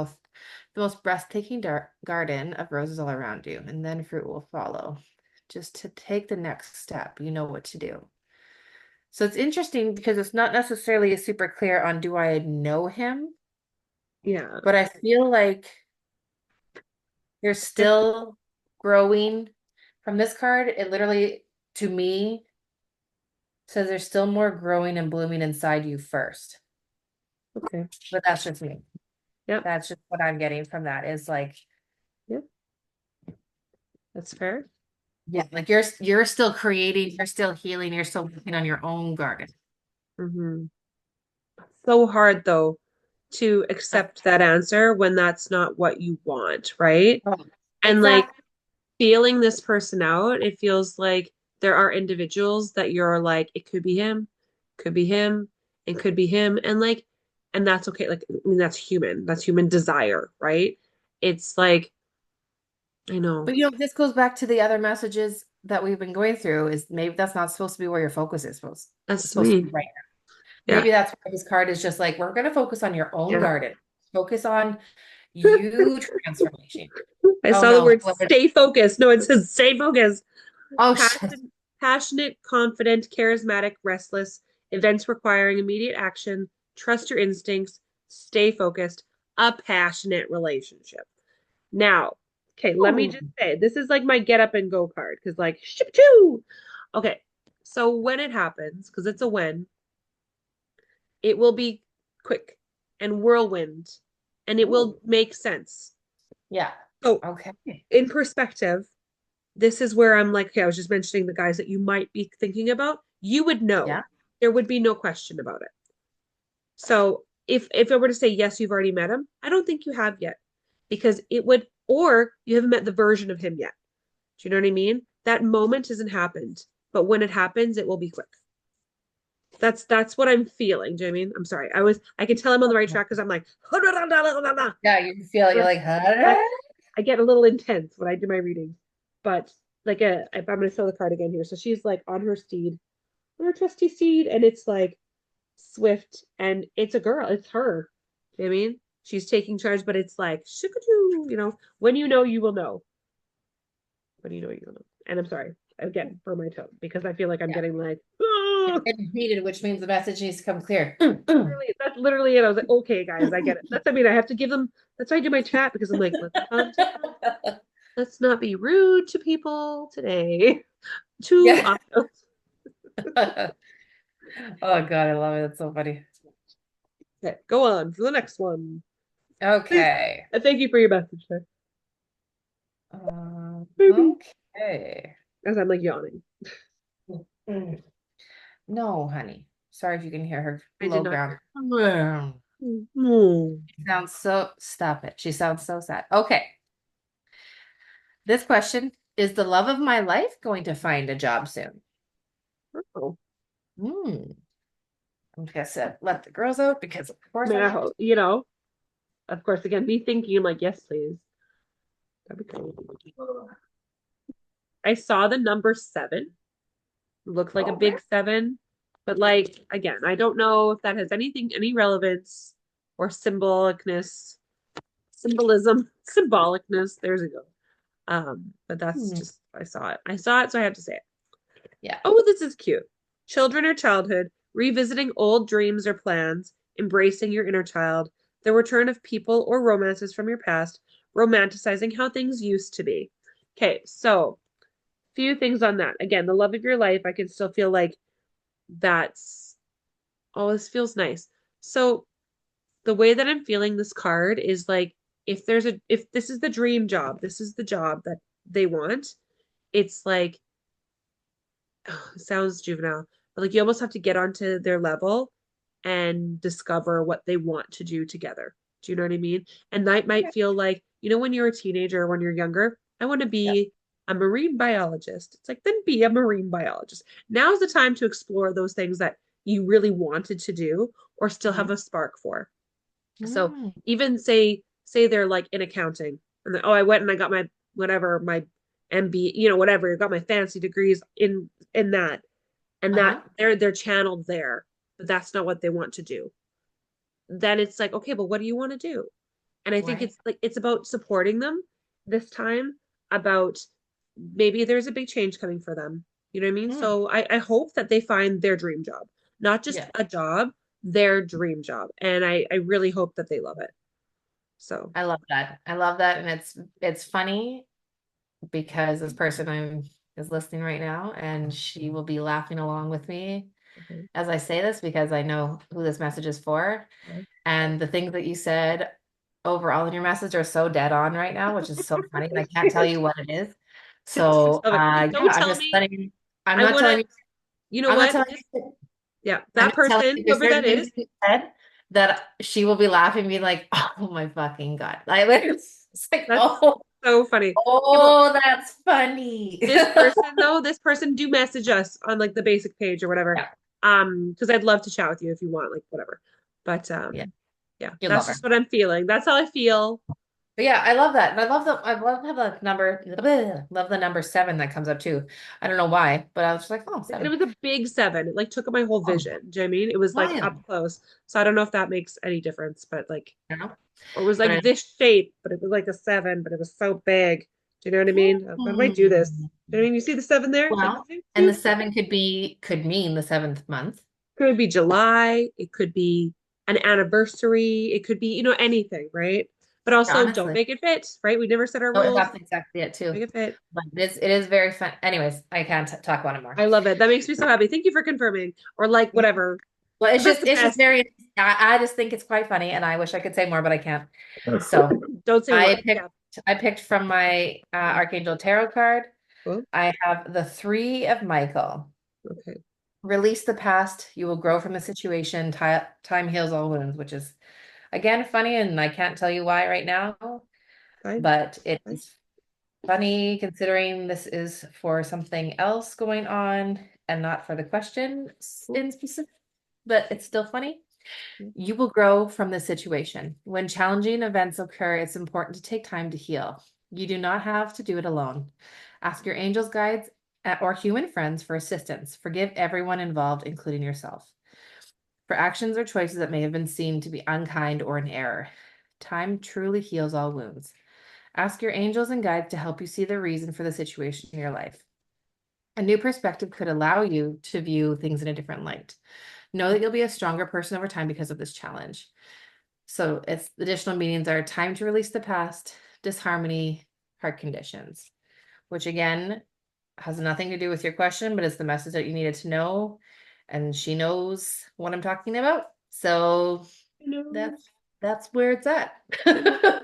most breathtaking garden of roses all around you, and then fruit will follow. Just to take the next step, you know what to do. So it's interesting because it's not necessarily super clear on do I know him, Yeah. but I feel like you're still growing. From this card, it literally, to me, says there's still more growing and blooming inside you first. Okay. But that's just me. Yep. That's just what I'm getting from that is like, Yep. That's fair. yeah, like you're still creating, you're still healing, you're still working on your own garden. Mm-hmm. So hard though to accept that answer when that's not what you want, right? Oh, And like exactly. feeling this person out, it feels like there are individuals that you're like, it could be him, could be him, it could be him. And like, and that's okay. Like, I mean, that's human. That's human desire, right? It's like, I know. But this goes back to the other messages that we've been going through is maybe that's not supposed to be where your focus is supposed it's That's supposed to be me. right now. Yeah. Maybe that's why this card is just like we're gonna focus on your own Yeah. garden. Focus on you transformation. I Oh saw the no, word stay focused. No, it says stay focused. oh shit. Passion, passionate, confident, charismatic, restless, events requiring immediate action, trust your instincts, stay focused, a passionate relationship. Now, okay, let me Ooh. just say this is like my get up and go card because, like, ship choo. Okay, so when it happens, because it's a when, it will be quick and whirlwind and it Ooh. will make sense. Yeah. So, Okay. in perspective, this is where I'm like, okay, I was just mentioning the guys that you might be thinking about. You would know. Yeah. There would be no question about it. So if I were to say yes, you've already met him, I don't think you have yet. Because it would, or you haven't met the version of him yet. Do you know what I mean? That moment hasn't happened. But when it happens, it will be quick. That's what I'm feeling. Do you know what I mean? I'm sorry. I can tell I'm on the right track because I'm like, Yeah, you feel it. You're like, I, huh? I get a little intense when I do my readings. But like if I'm gonna show the card again here. So she's like on her steed, on her trusty steed, and it's like swift and it's a girl, it's her. You know what I mean? She's taking charge, but it's like shukadoo, when you know you will know. When you know you will know. And I'm sorry, again, for my tone, because I feel like I'm Yeah. getting like, You're oh, getting heated, which means the message needs to come clear. that's literally it. I was like, okay, guys, I get it. That's I mean, I have to give them that's why I do my chat because I'm like, let's not be rude to people today. Too Yeah. often. Oh God, I love it. That's so funny. Okay, go on for the next one. Please. Okay. And thank you for your message there. Maybe. Okay. As I'm like yawning. Mm. No, honey. Sorry if you can hear her I did low not ground. hear. She Oh. sounds so, stop it. She sounds so sad. Okay. This question, is the love of my life going to find a job soon? Oh. Hmm. I'm just gonna let the girls out because of I course mean, I I have to. hope, of course, again, me thinking, I'm like, yes, please. That'd be cool. I saw the number 7. Looked like a big 7. But like, again, I don't know if that has any relevance or symbolicness. There's a go. But that's Hmm. just, I saw it. I saw it, so I have to say it. Yeah. Oh, this is cute. Children or childhood, revisiting old dreams or plans, embracing your inner child, the return of people or romances from your past, romanticizing how things used to be. Okay, so few things on that. Again, the love of your life, I can still feel like that's, oh, this feels nice. So the way that I'm feeling this card is like, if this is the dream job, this is the job that they want, it's like, it sounds juvenile, but like you almost have to get onto their level and discover what they want to do together. Do you know what I mean? And that might Okay. feel like, when you're a teenager or when you're younger, I want to Yeah. be a marine biologist. It's like, then be a marine biologist. Now's the time to explore those things that you really wanted to do or still have Mhm. a spark for. So Mm. even say they're like in accounting and then, oh, I went and I got my whatever, my MB, whatever, got my fancy degrees in that, and that Uh-huh. they're channeled there, but that's not what they want to do. Then it's like, okay, but what do you want to do? And I think Right. it's like it's about supporting them this time, about maybe there's a big change coming for them. You know what I mean? Mm. So I hope that they find their dream job, not just Yeah. a job, their dream job. And I really hope that they love it. So I love that. I love that. And it's funny because this person I'm is listening right now and she will be laughing along with me okay. as I say this because I know who this message is for. Yeah. And the things that you said overall in your message are so dead on right now, which is so funny. And I can't tell you what it is. So Stop it. yeah, Don't I'm tell just me. letting you, I'm I not want to, telling you, you know I'm not what? telling This, you, yeah, I'm that just telling person, you there's whoever certain that things is, that you said that she will be laughing, being like, oh my fucking God. Like it's like, that's oh, so funny. Okay, well, oh, that's funny. this person do message us on like the basic page or whatever. Yeah, Because I'd love to chat with you if you want, like whatever. But yeah, yeah, you that's love her. just what I'm feeling. That's how I feel. But yeah, I love that. And I love how the number, love the number seven that comes up too. I don't know why, but I was just like, oh, And it seven. was a big seven. It like took up my whole Oh, vision. Do you know what I mean? It was like up wild. close. So I don't know if that makes any difference, but like, You know? or it was But like this shape, but it was like a seven, but it was so big. Do you know what I mean? How do I do this? Hmm. Do you know what I mean? You see the seven there? It's like Well, zoop, and the zoop. seven could mean the seventh month. Could be July. It could be an anniversary. It could be, anything, right? But also don't Honestly. make it fit, right? We never set our Oh, rules. that's exactly it too. Make it fit. But it is very fun. Anyways, I can't talk about it more. I love it. That makes me so happy. Thank you for confirming. Or like Yeah. whatever. Well, That's the it's just best. very, I just think it's quite funny and I wish I could say more, but I can't. So Don't say more. I picked, Yeah. I picked from my Archangel Tarot card. Cool. I have the Three of Michael. Okay. Release the past. You will grow from the situation. Time heals all wounds, which is again funny, and I can't tell you why right now, Fine. but it Fine. is funny considering this is for something else going on and not for the question Cool. in specific, but it's still funny. Yeah. You will grow from this situation. When challenging events occur, it's important to take time to heal. You do not have to do it alone. Ask your angels, guides, or human friends for assistance. Forgive everyone involved, including yourself, for actions or choices that may have been seen to be unkind or in error. Time truly heals all wounds. Ask your angels and guides to help you see the reason for the situation in your life. A new perspective could allow you to view things in a different light. Know that you'll be a stronger person over time because of this challenge. So its additional meanings are time to release the past, disharmony, heart conditions, which again has nothing to do with your question, but it's the message that you needed to know. And she knows what I'm talking about. So You know, that's that's where it's at. you know, that's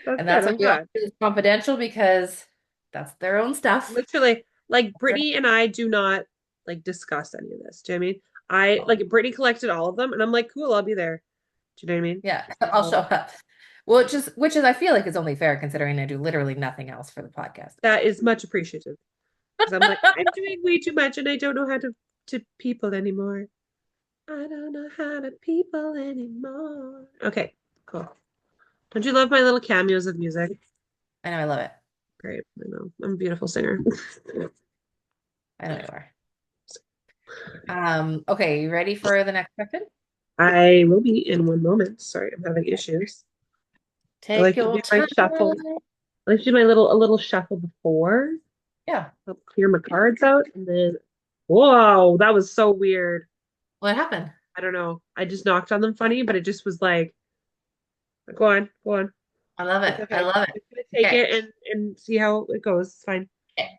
And good. that's why I'm we all glad. do this confidential because that's their own stuff. Literally, like Brittany and I do not like discuss any of this. Do you know what I mean? I like Brittany collected all of them, and I'm like, cool, I'll be there. Do you know what I mean? Yeah, I'll show So up. Well, which is I feel like is only fair considering I do literally nothing else for the podcast. that is much appreciated because I'm like, I'm doing way too much, and I don't know how to people anymore. I don't know how to people anymore. Okay, cool. Don't you love my little cameos of music? I know I love it. Great. I know. I'm a beautiful singer. I know you are. Okay, you ready for the next question? I will be in one moment. Sorry, I'm having issues. I Take like to your do my time. shuffle. I like to do my little shuffle before. Yeah. I'll clear my cards out and then whoa, that was so weird. What happened? I don't know. I just knocked on them funny, but it just was like, go on, go on. I love It's it. I okay. love I'm it. just gonna take Okay. it and see how it goes. It's fine. Okay.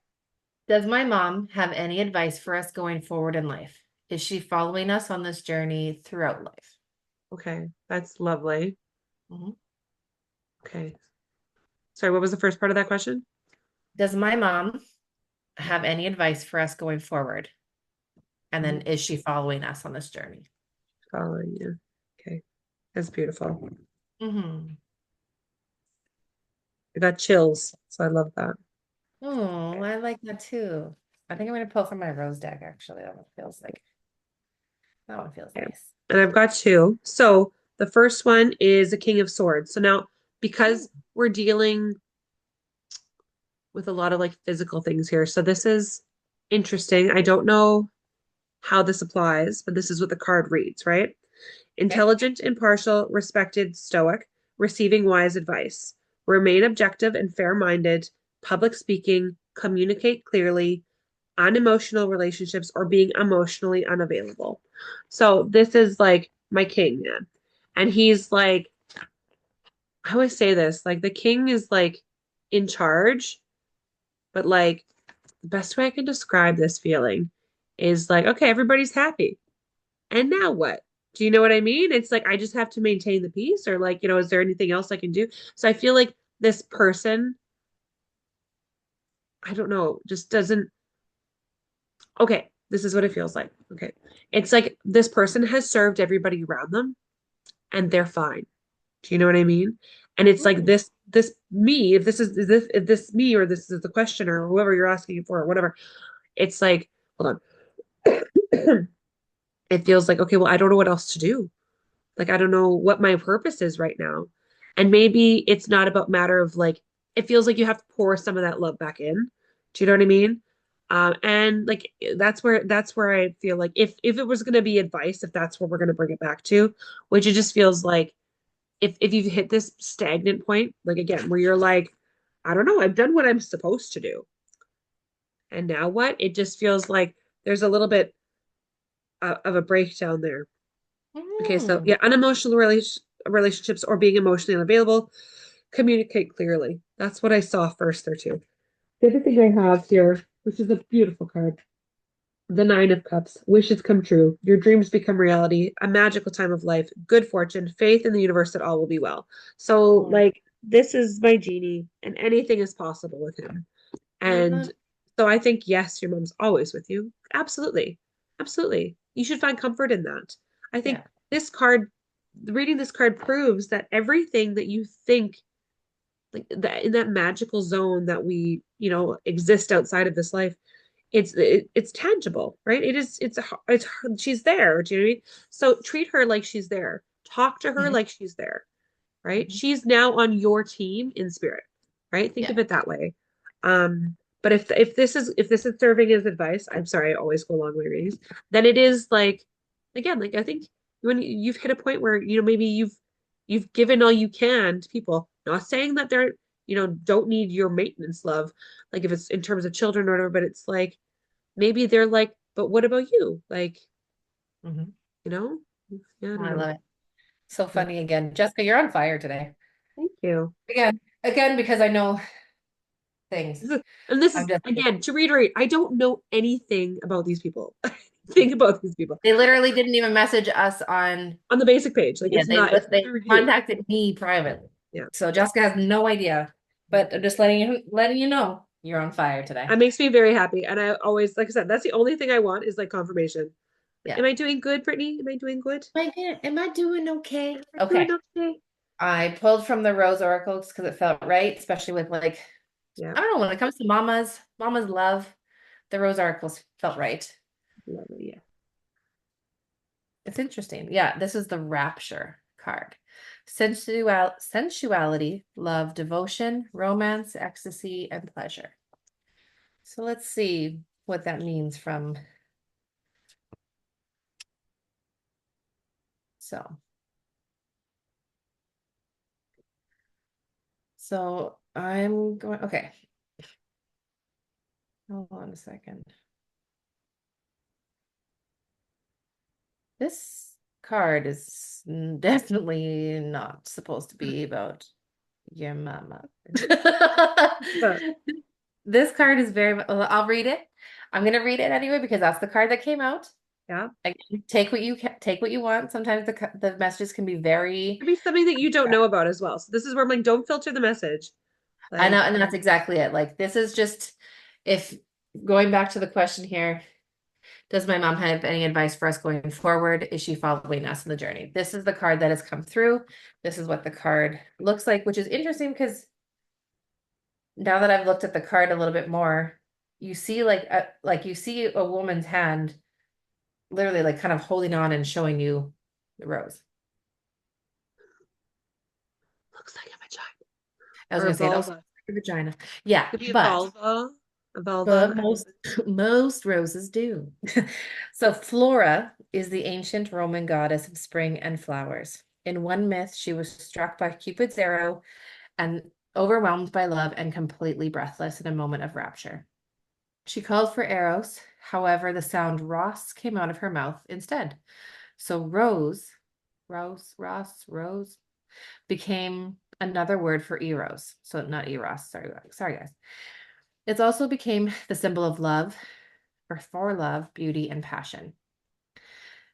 Does my mom have any advice for us going forward in life? Is she following us on this journey throughout life? Okay, that's lovely. Mhm. Okay. Sorry, what was the first part of that question? Does my mom have any advice for us going forward? And then Mhm. is she following us on this journey? Following you. Okay, that's beautiful. Hmm. I got chills, so I love that. Oh, I like that too. I think I'm gonna pull from my rose deck actually. That one feels Okay. nice. And I've got two. So the first one is a King of Swords. So now, Mm, because we're dealing with a lot of like physical things here, so this is interesting. I don't know how this applies, but this is what the card reads, right? okay. Intelligent, impartial, respected, stoic, receiving wise advice. Remain objective and fair-minded, public speaking, communicate clearly, unemotional relationships, or being emotionally unavailable. So this is like my king, man. And he's like, I always say this, like the king is like in charge, but like the best way I can describe this feeling is like, okay, everybody's happy. And now what? Do you know what I mean? It's like I just have to maintain the peace, or like, is there anything else I can do? So I feel like this person, I don't know, just doesn't. Okay, this is what it feels like. Okay. It's like this person has served everybody around them and they're fine. Do you know what I mean? And it's like Mm, this me, if this me or this is the questioner or whoever you're asking for or whatever, it's like, hold on. It feels like, okay, well, I don't know what else to do. Like, I don't know what my purpose is right now. And maybe it's not about matter of like, it feels like you have to pour some of that love back in. Do you know what I mean? And like that's where I feel like if it was gonna be advice, if that's where we're gonna bring it back to, which it just feels like if you've hit this stagnant point, like again, where you're like, I don't know, I've done what I'm supposed to do. And now what? It just feels like there's a little bit of a breakdown there. Okay, so mm, yeah, unemotional relationships or being emotionally unavailable, communicate clearly. That's what I saw first there too. The other thing I have here, which is a beautiful card, the Nine of Cups, wishes come true, your dreams become reality, a magical time of life, good fortune, faith in the universe that all will be well. So, mm. like, this is my genie, and anything is possible with him. I love, And so I think, yes, your mom's always with you. Absolutely. Absolutely. You should find comfort in that. I think yeah. this card, reading this card proves that everything that you think, like that in that magical zone that we, exist outside of this life, it's tangible, right? It's she's there. Do you know what I mean? So treat her like she's there. Talk to her Mhm, like she's there, right? mhm. She's now on your team in spirit, right? Think Yeah. of it that way. But if this is serving as advice, I'm sorry, I always go along with readings, then it is like again, like I think when you've hit a point where maybe you've given all you can to people. Not saying that they're don't need your maintenance love, like if it's in terms of children or whatever, but it's like maybe they're like, but what about you? Like, Mhm. you know, yeah, I Oh, don't I know. love it. So Yeah. funny again. Jessica, you're on fire today. Thank you. Again, because I know things. This is, and this I'm is just, again to reiterate, I don't know anything about these people. Think about these people they literally didn't even message us on, on the basic page. Like yeah, it's they a review. contacted me privately. Yeah. So Jessica has no idea, but I'm just letting you know you're on fire today. It makes me very happy. And I always, like I said, that's the only thing I want is like confirmation. Like, Yeah. am I doing good, Brittany? Am I doing good? Am I doing okay? Am I doing Okay. okay? I pulled from the Rose Oracle because it felt right, especially with like, Yeah. I don't know, when it comes to mama's love, the Rose Oracles felt right. Lovely. Yeah. It's interesting. Yeah, this is the Rapture card. Sensuality, love, devotion, romance, ecstasy, and pleasure. So let's see what that means from. So, so I'm going, okay, hold on a second. This card is definitely not supposed to be about your mama. But This card is well, I'll read it. I'm gonna read it anyway because that's the card that came out. yeah. Again, take what you want. Sometimes the messages can be very. Could be something that you don't know about as well. So this is where I'm like, don't filter the message. I know, Like, and that's exactly it. Like this is just if going back to the question here, does my mom have any advice for us going forward? Is she following us in the journey? This is the card that has come through. This is what the card looks like, which is interesting because now that I've looked at the card a little bit more, you see like you see a woman's hand literally like kind of holding on and showing you the rose. Looks like a vagina. I was Or a gonna say it also vulva. looks like a vagina. Yeah, Could be a but vulva. A but vulva. most roses do. So Flora is the ancient Roman goddess of spring and flowers. In one myth, she was struck by Cupid's arrow and overwhelmed by love and completely breathless in a moment of rapture. She called for Eros, however, the sound Ross came out of her mouth instead. So Rose became another word for Eros. So not Eros, sorry guys. It also became the symbol of love, or for love, beauty, and passion.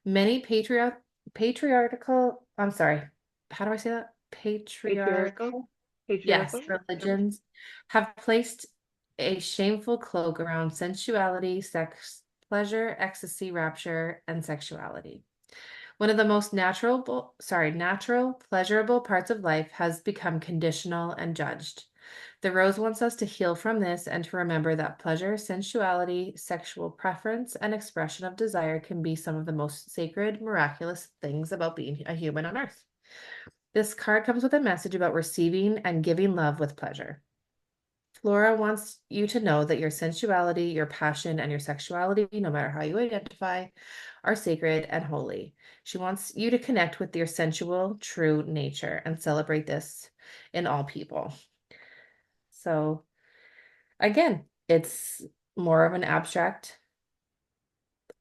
Many patriarchal, I'm sorry, how do I say that? Patriarchal. Patriarchal, yes, Patriarchal. Yep. religions have placed a shameful cloak around sensuality, sex, pleasure, ecstasy, rapture, and sexuality. One of the most natural, pleasurable parts of life has become conditional and judged. The rose wants us to heal from this and to remember that pleasure, sensuality, sexual preference, and expression of desire can be some of the most sacred, miraculous things about being a human on earth. This card comes with a message about receiving and giving love with pleasure. Flora wants you to know that your sensuality, your passion, and your sexuality, no matter how you identify, are sacred and holy. She wants you to connect with your sensual, true nature and celebrate this in all people. So, again, it's more of an abstract.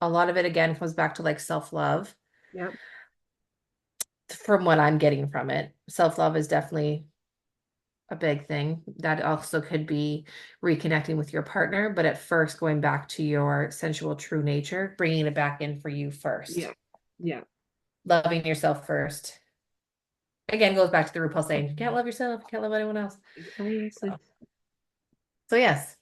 A lot of it, again, comes back to like self love Yep. from what I'm getting from it. Self love is definitely a big thing. That also could be reconnecting with your partner, but at first going back to your sensual true nature, bringing it back in for you first, Yeah. Yeah. loving yourself first. Again, goes back to the RuPaul saying, you can't love yourself, you can't love anyone else. Exactly. So, so yes.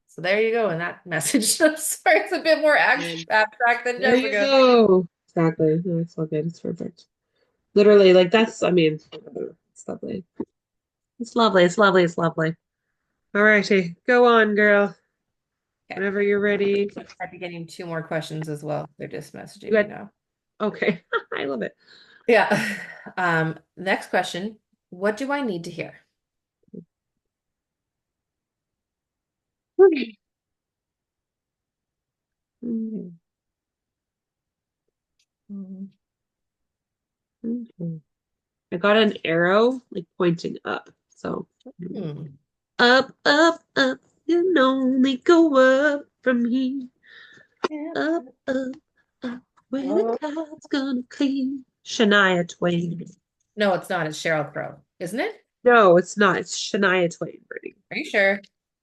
So there you go. And that message, sorry, it's a bit more And abstract than there you Jessica. go. Exactly. No, it's all good. It's perfect. Literally, like that's, I mean, it's lovely. It's lovely. It's lovely. It's lovely. All righty. Go on, girl. Okay. Whenever you're ready. I'd be getting two more questions as well. They're just You messaging me got, now. okay. I love it. Yeah. Next question. What do I need to hear? Okay. Okay. Okay. I got an arrow like pointing up. So Hmm. up, up, up. You can only go up from here. Yeah. Up, up, up. Where the Oh. clouds gonna clear. Shania Twain. No, it's not. It's Cheryl Crow, isn't it? No, it's not. It's Shania Twain, Brittany. Are you sure?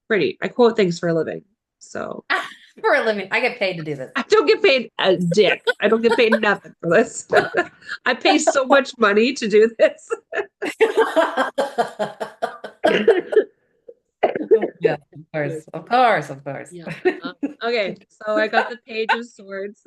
Brittany, I quote things for a living. So Ah, for a living. I get paid to do this. I don't get paid a dick. I don't get paid nothing for this. I pay so much money to do this. Yeah, of course. Of course, of course. Yeah. Okay, so I got the Page of Swords.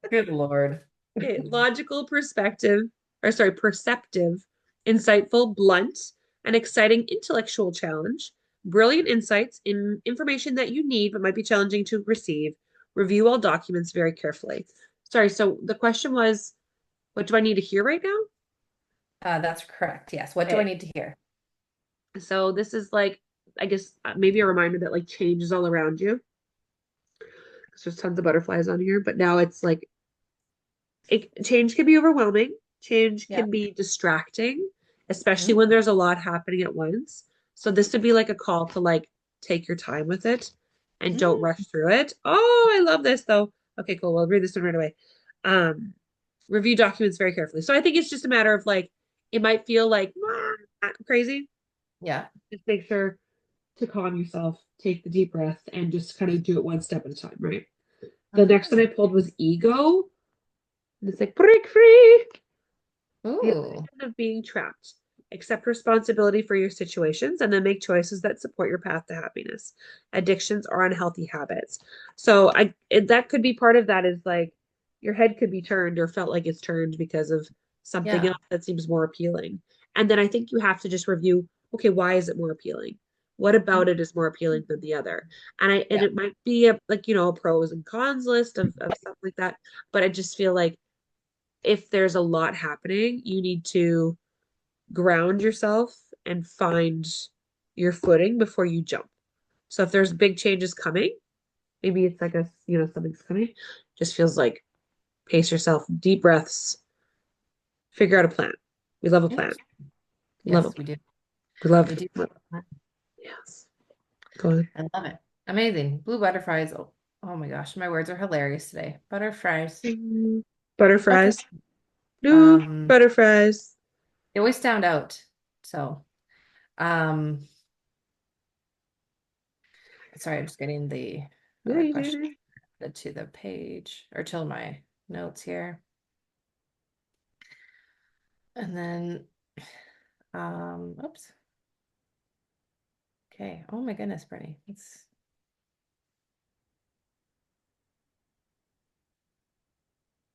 Good Lord. Okay, logical perspective, or sorry, perceptive, insightful, blunt, and exciting intellectual challenge. Brilliant insights in information that you need but might be challenging to receive. Review all documents very carefully. Sorry, so the question was, what do I need to hear right now? That's correct. Yes. What do I Okay, need to hear? so this is like, I guess maybe a reminder that like change is all around you. Because there's tons of butterflies on here, but now it's like change can be overwhelming. Change Yeah. can be distracting, especially Mhm. when there's a lot happening at once. So this would be like a call to like take your time with it and don't Mm. rush through it. Oh, I love this though. Okay, cool. We'll read this one right away. Um, Review documents very carefully. So I think it's just a matter of like it might feel like crazy. Yeah. Just make sure to calm yourself, take the deep breath, and just kind of do it one step at a time, right? The next one Okay. I pulled was ego. And it's like break free. The Ooh. illusion of being trapped. Accept responsibility for your situations and then make choices that support your path to happiness. Addictions are unhealthy habits. So that could be part of that is like your head could be turned or felt like it's turned because of something Yeah. else that seems more appealing. And then I think you have to just review okay, why is it more appealing? What Mhm. about it is more appealing than the other? And Yeah. it might be a like, a pros and cons list of stuff like that. But I just feel like if there's a lot happening, you need to ground yourself and find your footing before you jump. So if there's big changes coming, maybe it's like something's coming, just feels like pace yourself, deep breaths, figure out a plan. We love a Yep. plan. Love a Yes, we plan. do. We love We do. yes. Go ahead. I love it. Amazing. Blue butterflies. Oh, oh my gosh, my words are hilarious today. Butterflies. Okay. Butterfries. New Um, butterfries. they always stand out. So, um, sorry, I'm just getting the Yeah, other you question did. to the page or to my notes here. And then, oops. Okay. Oh my goodness, Brittany. It's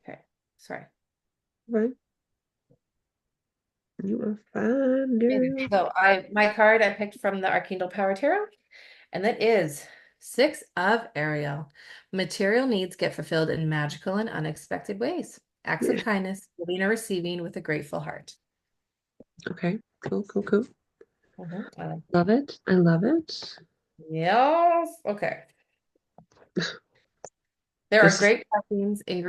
okay. Sorry. Right. You are fine, Amazing. girl. So my card I picked from the Arcangel Power Tarot, and that is Six of Ariel. Material needs get fulfilled in magical and unexpected ways. Acts of Yeah. kindness, giving or receiving with a grateful heart. Okay. Cool, cool, cool. I like Love it. I love it. Yes. Okay. There are This is great blessings in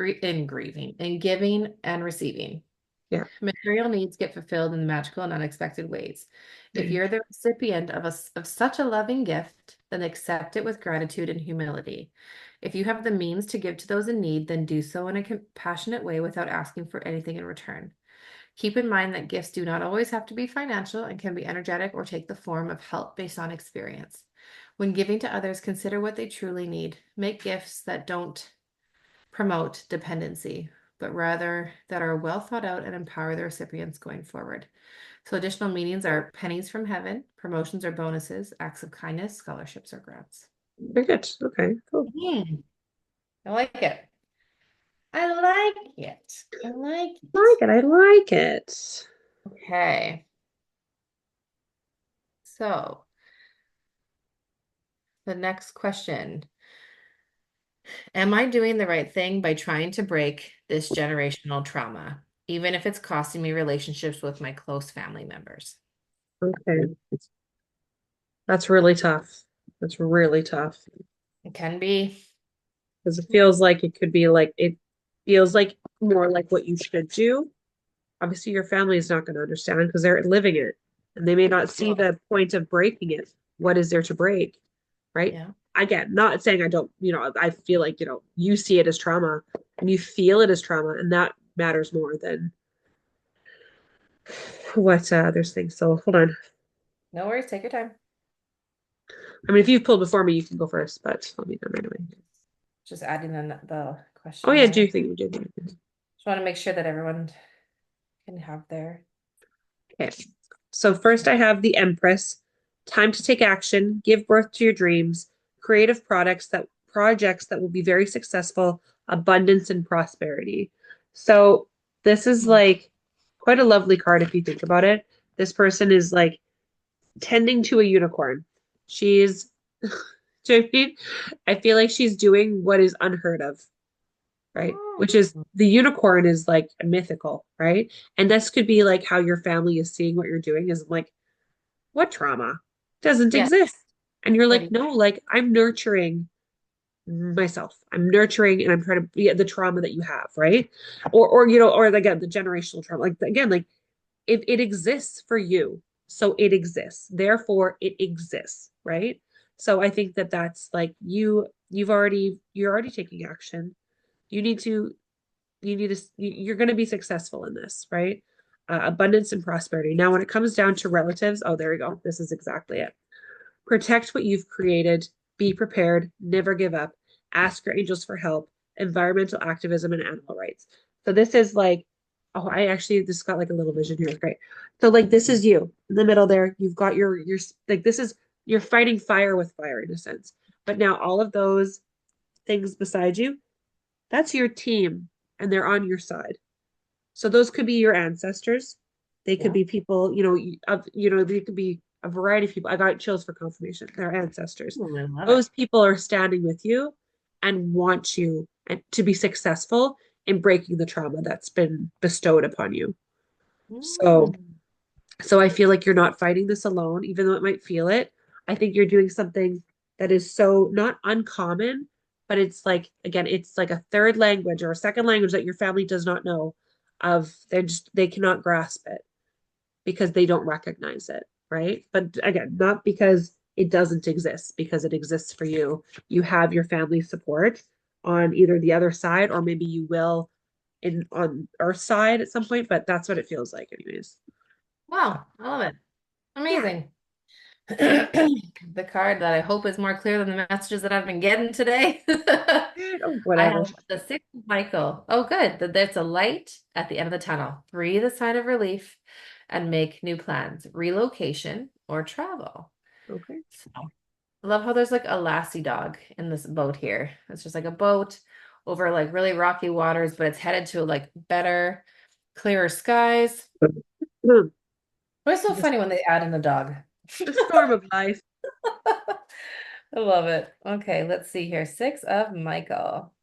grieving, in giving and receiving. yeah. Material needs get fulfilled in magical and unexpected ways. If Yeah. you're the recipient of such a loving gift, then accept it with gratitude and humility. If you have the means to give to those in need, then do so in a compassionate way without asking for anything in return. Keep in mind that gifts do not always have to be financial and can be energetic or take the form of help based on experience. When giving to others, consider what they truly need. Make gifts that don't promote dependency, but rather that are well thought out and empower the recipients going forward. So additional meanings are pennies from heaven, promotions or bonuses, acts of kindness, scholarships or grants. Very good. Okay, cool. I like it. I like it. I like I it. like it. I like it. Okay. So the next question. Am I doing the right thing by trying to break this generational trauma, even if it's costing me relationships with my close family members? Okay. That's really tough. That's really tough It can be. because it feels like it could be like it feels like more like what you should do. Obviously, your family is not going to understand because they're living it and they may not see the point of breaking it. What is there to break? Right? Yeah. Again, not saying I don't, I feel like, you see it as trauma and you feel it as trauma, and that matters more than what there's things. So hold on. No worries. Take your time. I mean, if you've pulled before me, you can go first, but I'll be done anyway. Just adding in the Oh question yeah, do you there. think you did? Just want to make sure that everyone can have their. Okay. So first I have the Empress. Time to take action, give birth to your dreams, creative projects that will be very successful, abundance and prosperity. So this is Hmm. like quite a lovely card if you think about it. This person is like tending to a unicorn. She's do you know what I mean? I feel like she's doing what is unheard of, right? Which is the unicorn is like mythical, right? And this could be like how your family is seeing what you're doing is like, what trauma doesn't Yeah. exist? And you're What do like, you? no, like I'm nurturing myself. I'm nurturing and I'm trying to be the trauma that you have, right? Or again, the generational trauma. Like again, like it exists for you. So it exists. Therefore, it exists, right? So I think that that's like you're already taking action. You need to you're going to be successful in this, right? Abundance and prosperity. Now, when it comes down to relatives, oh, there we go. This is exactly it. Protect what you've created. Be prepared. Never give up. Ask your angels for help. Environmental activism and animal rights. So this is like, oh, I actually just got like a little vision here. It's great. So like this is you in the middle there. You've got your like this is you're fighting fire with fire in a sense. But now all of those things beside you, that's your team and they're on your side. So those could be your ancestors. They could Yeah. be people, they could be a variety of people. I got chills for confirmation. Their ancestors. Ooh, I love it. Those people are standing with you and want you and to be successful in breaking the trauma that's been bestowed upon you. So Mm. so I feel like you're not fighting this alone, even though it might feel it. I think you're doing something that is so not uncommon, but it's like, again, it's like a third language or a second language that your family does not know of. They cannot grasp it because they don't recognize it, right? But again, not because it doesn't exist, because it exists for you. You have your family support on either the other side or maybe you will in on our side at some point, but that's what it feels like anyways. Wow, I love it. Yeah. Amazing. The card that I hope is more clear than the messages that I've been getting today. Oh, I whatever. have the sixth of Michael. Oh, good. That there's a light at the end of the tunnel. Breathe a sign of relief and make new plans, relocation or travel. Okay. So, I love how there's like a lassie dog in this boat here. It's just like a boat over like really rocky waters, but it's headed to like better, clearer skies. Hmm. But it's so The, funny when they add in the dog. the storm of life. I love it. Okay, let's see here. Six of Michael.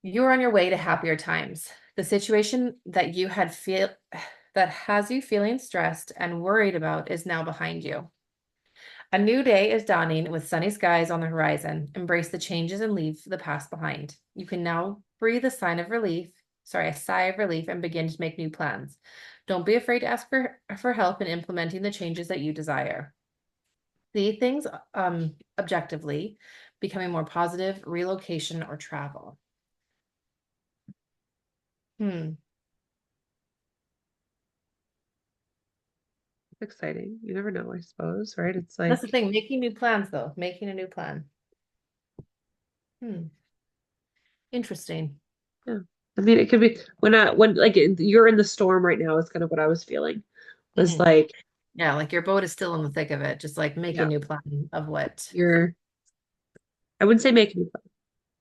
You're on your way to happier times. The situation that you had feel that has you feeling stressed and worried about is now behind you. A new day is dawning with sunny skies on the horizon. Embrace the changes and leave the past behind. You can now breathe a sigh of relief and begin to make new plans. Don't be afraid to ask for help in implementing the changes that you desire. See things objectively, becoming more positive, relocation or travel. Hmm. Exciting. You never know, I suppose, right? It's That's the like, thing, making new plans though, making a new plan. Hmm. Interesting. yeah. I mean, it could be when like you're in the storm right now is kind of what I was feeling. Was Hmm. like, Yeah, like your boat is still in the thick of it, just like make a yeah, new plan of what. you're I wouldn't say make a new plan.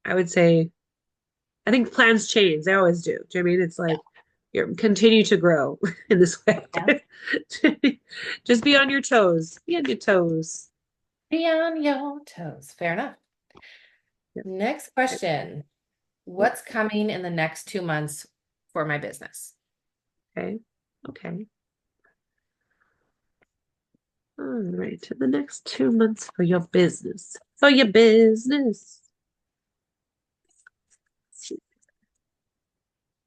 I would say I think plans change. They always do. Do you know what I mean? It's Yeah. like you're continue to grow in this way. Yeah. Just be on your toes. Be on your toes. Be on your toes. Fair enough. Yeah. Next question. What's coming in the next 2 months for my business? Okay. Okay. All right. To the next 2 months for your business. For your business.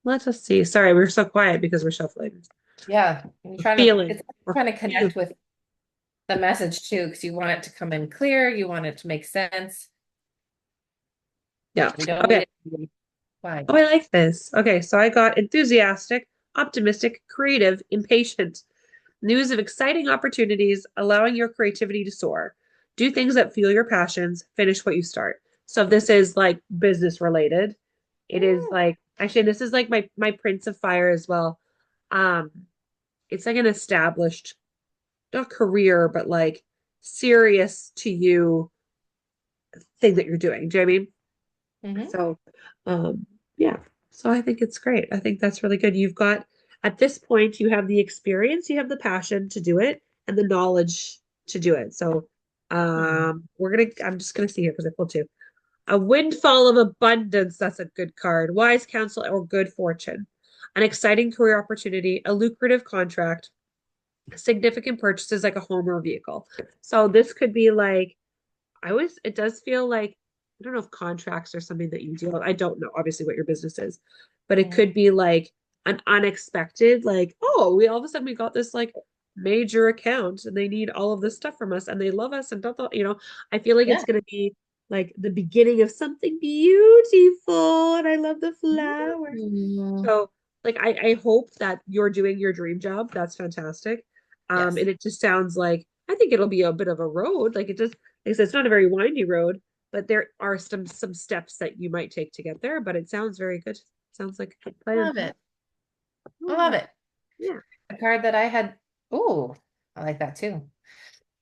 Let us see. Sorry, we're so quiet because we're shuffling. Yeah, I'm We're trying to feeling. it's We're trying to feeling. connect with the message too, because you want it to come in clear, you want it to make sense. Yeah. We don't need Okay. it to be wide. Oh, I like this. Okay, so I got enthusiastic, optimistic, creative, impatient. News of exciting opportunities, allowing your creativity to soar. Do things that fuel your passions, finish what you start. So if this is like business related, it is Mm, like actually this is like my Prince of Fire as well. Um, it's like an established, not career, but like serious to you thing that you're doing. Do you know what I mean? mhm, So, um, yeah. So I think it's great. I think that's really good. You've got, at this point, you have the experience, you have the passion to do it, and the knowledge to do it. So, mhm. I'm just gonna see here because I pulled two. A windfall of abundance. That's a good card. Wise counsel or good fortune. An exciting career opportunity, a lucrative contract, significant purchases like a home or vehicle. So this could be like it does feel like, I don't know if contracts are something that you deal with. I don't know, obviously, what your business is, but it Mhm. could be like an unexpected, like, oh, we all of a sudden we got this like major account and they need all of this stuff from us and they love us and blah, blah, I feel like it's Yeah. going to be like the beginning of something beautiful. And I love the flowers. Mm, So, like, I hope that you're doing your dream job. That's fantastic. yes. And it just sounds like I think it'll be a bit of a road. Like it just, like I said, it's not a very windy road, but there are some steps that you might take to get there. But it sounds very good. Sounds like a good plan. Love it. I love Yeah, it. yeah. A card that I had. Oh, I like that too.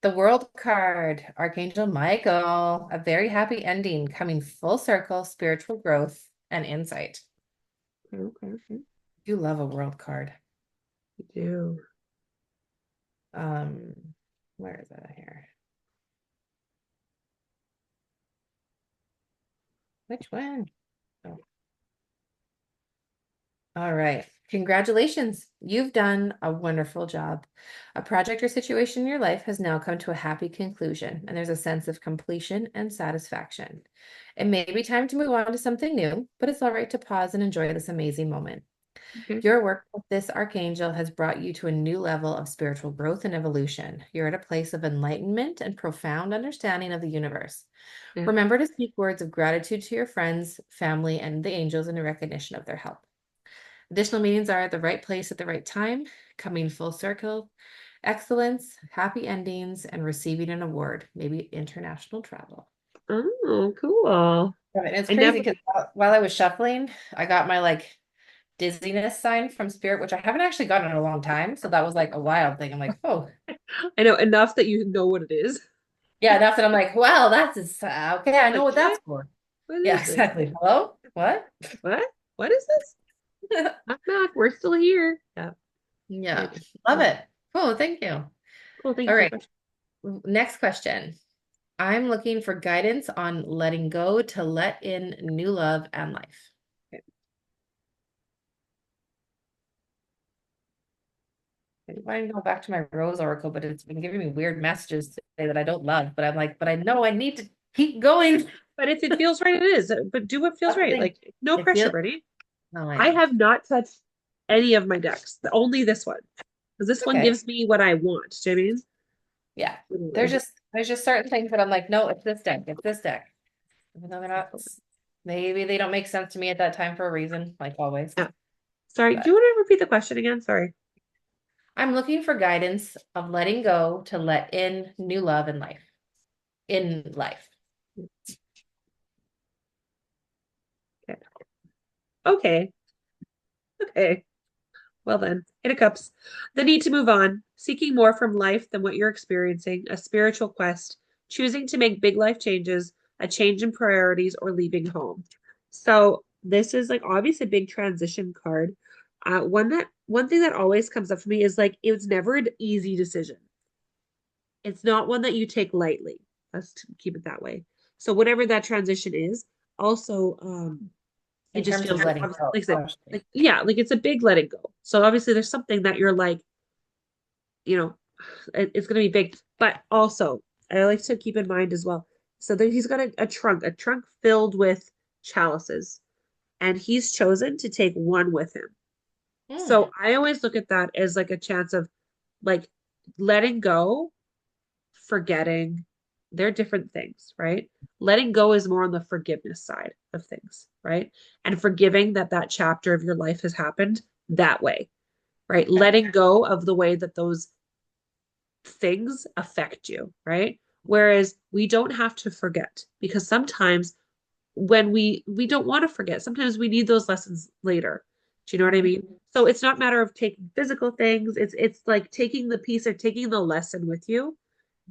The World card, Archangel Michael, a very happy ending, coming full circle, spiritual growth and insight. Okay, okay, okay. You love a World card. I do. Um, where is it here? Which one? Oh, all right. Congratulations. You've done a wonderful job. A project or situation in your life has now come to a happy conclusion, and there's a sense of completion and satisfaction. It may be time to move on to something new, but it's all right to pause and enjoy this amazing moment. Okay. Your work with this archangel has brought you to a new level of spiritual growth and evolution. You're at a place of enlightenment and profound understanding of the universe. Yeah. Remember to speak words of gratitude to your friends, family, and the angels in recognition of their help. Additional meetings are at the right place at the right time, coming full circle, excellence, happy endings, and receiving an award, maybe international travel. Oh, cool. Yeah, and it's I crazy never, because while I was shuffling, I got my like dizziness sign from Spirit, which I haven't actually gotten in a long time. So that was like a wild thing. I'm like, oh, I know enough that you know what it is. yeah, that's what I'm like. Well, okay. I know Like, what eh, that's for. what Yeah, is this? exactly. Hello? What? What? What is this? Knock, knock. We're still here. Yeah. Yeah, Anyway, love cool. it. Cool. Thank you. Cool. Thank you All for the right. question. Next question. I'm looking for guidance on letting go to let in new love and life. Okay. Okay. I want to go back to my Rose Oracle, but it's been giving me weird messages today that I don't love. But I'm like, but I know I need to keep going. But if it feels right, it is. But do what feels That's the right. thing. Like no It pressure, feels, Brittany. no, I I know. have not touched any of my decks. Only this one. Because this one Okay. gives me what I want. Do you know what I mean? Yeah. Literally. There's just certain things that I'm like, no, it's this deck. It's this deck. Even though they're not, maybe they don't make sense to me at that time for a reason, like always. Yeah. Sorry. Do But you want to repeat the question again? Sorry. I'm looking for guidance of letting go to let in new love and life. In life. Okay. Okay. Okay. Well then, Eight of Cups. The need to move on, seeking more from life than what you're experiencing, a spiritual quest, choosing to make big life changes, a change in priorities, or leaving home. So this is like obviously a big transition card. One thing that always comes up for me is like it was never an easy decision. It's not one that you take lightly. Let's keep it that way. So whatever that transition is, also it In just terms of feels like letting obviously go, like I said, especially. like yeah, like it's a big letting go. So obviously there's something that you're like, you know, it's gonna be big. But also I like to keep in mind as well. So that he's got a trunk filled with chalices, and he's chosen to take one with him. Hmm. So I always look at that as like a chance of like letting go, forgetting. They're different things, right? Letting go is more on the forgiveness side of things, right? And forgiving that that chapter of your life has happened that way, right? Okay. Letting go of the way that those things affect you, right? Whereas we don't have to forget because sometimes when we don't want to forget, sometimes we need those lessons later. Do you know what I Mhm. mean? So it's not a matter of taking physical things. It's like taking the piece or taking the lesson with you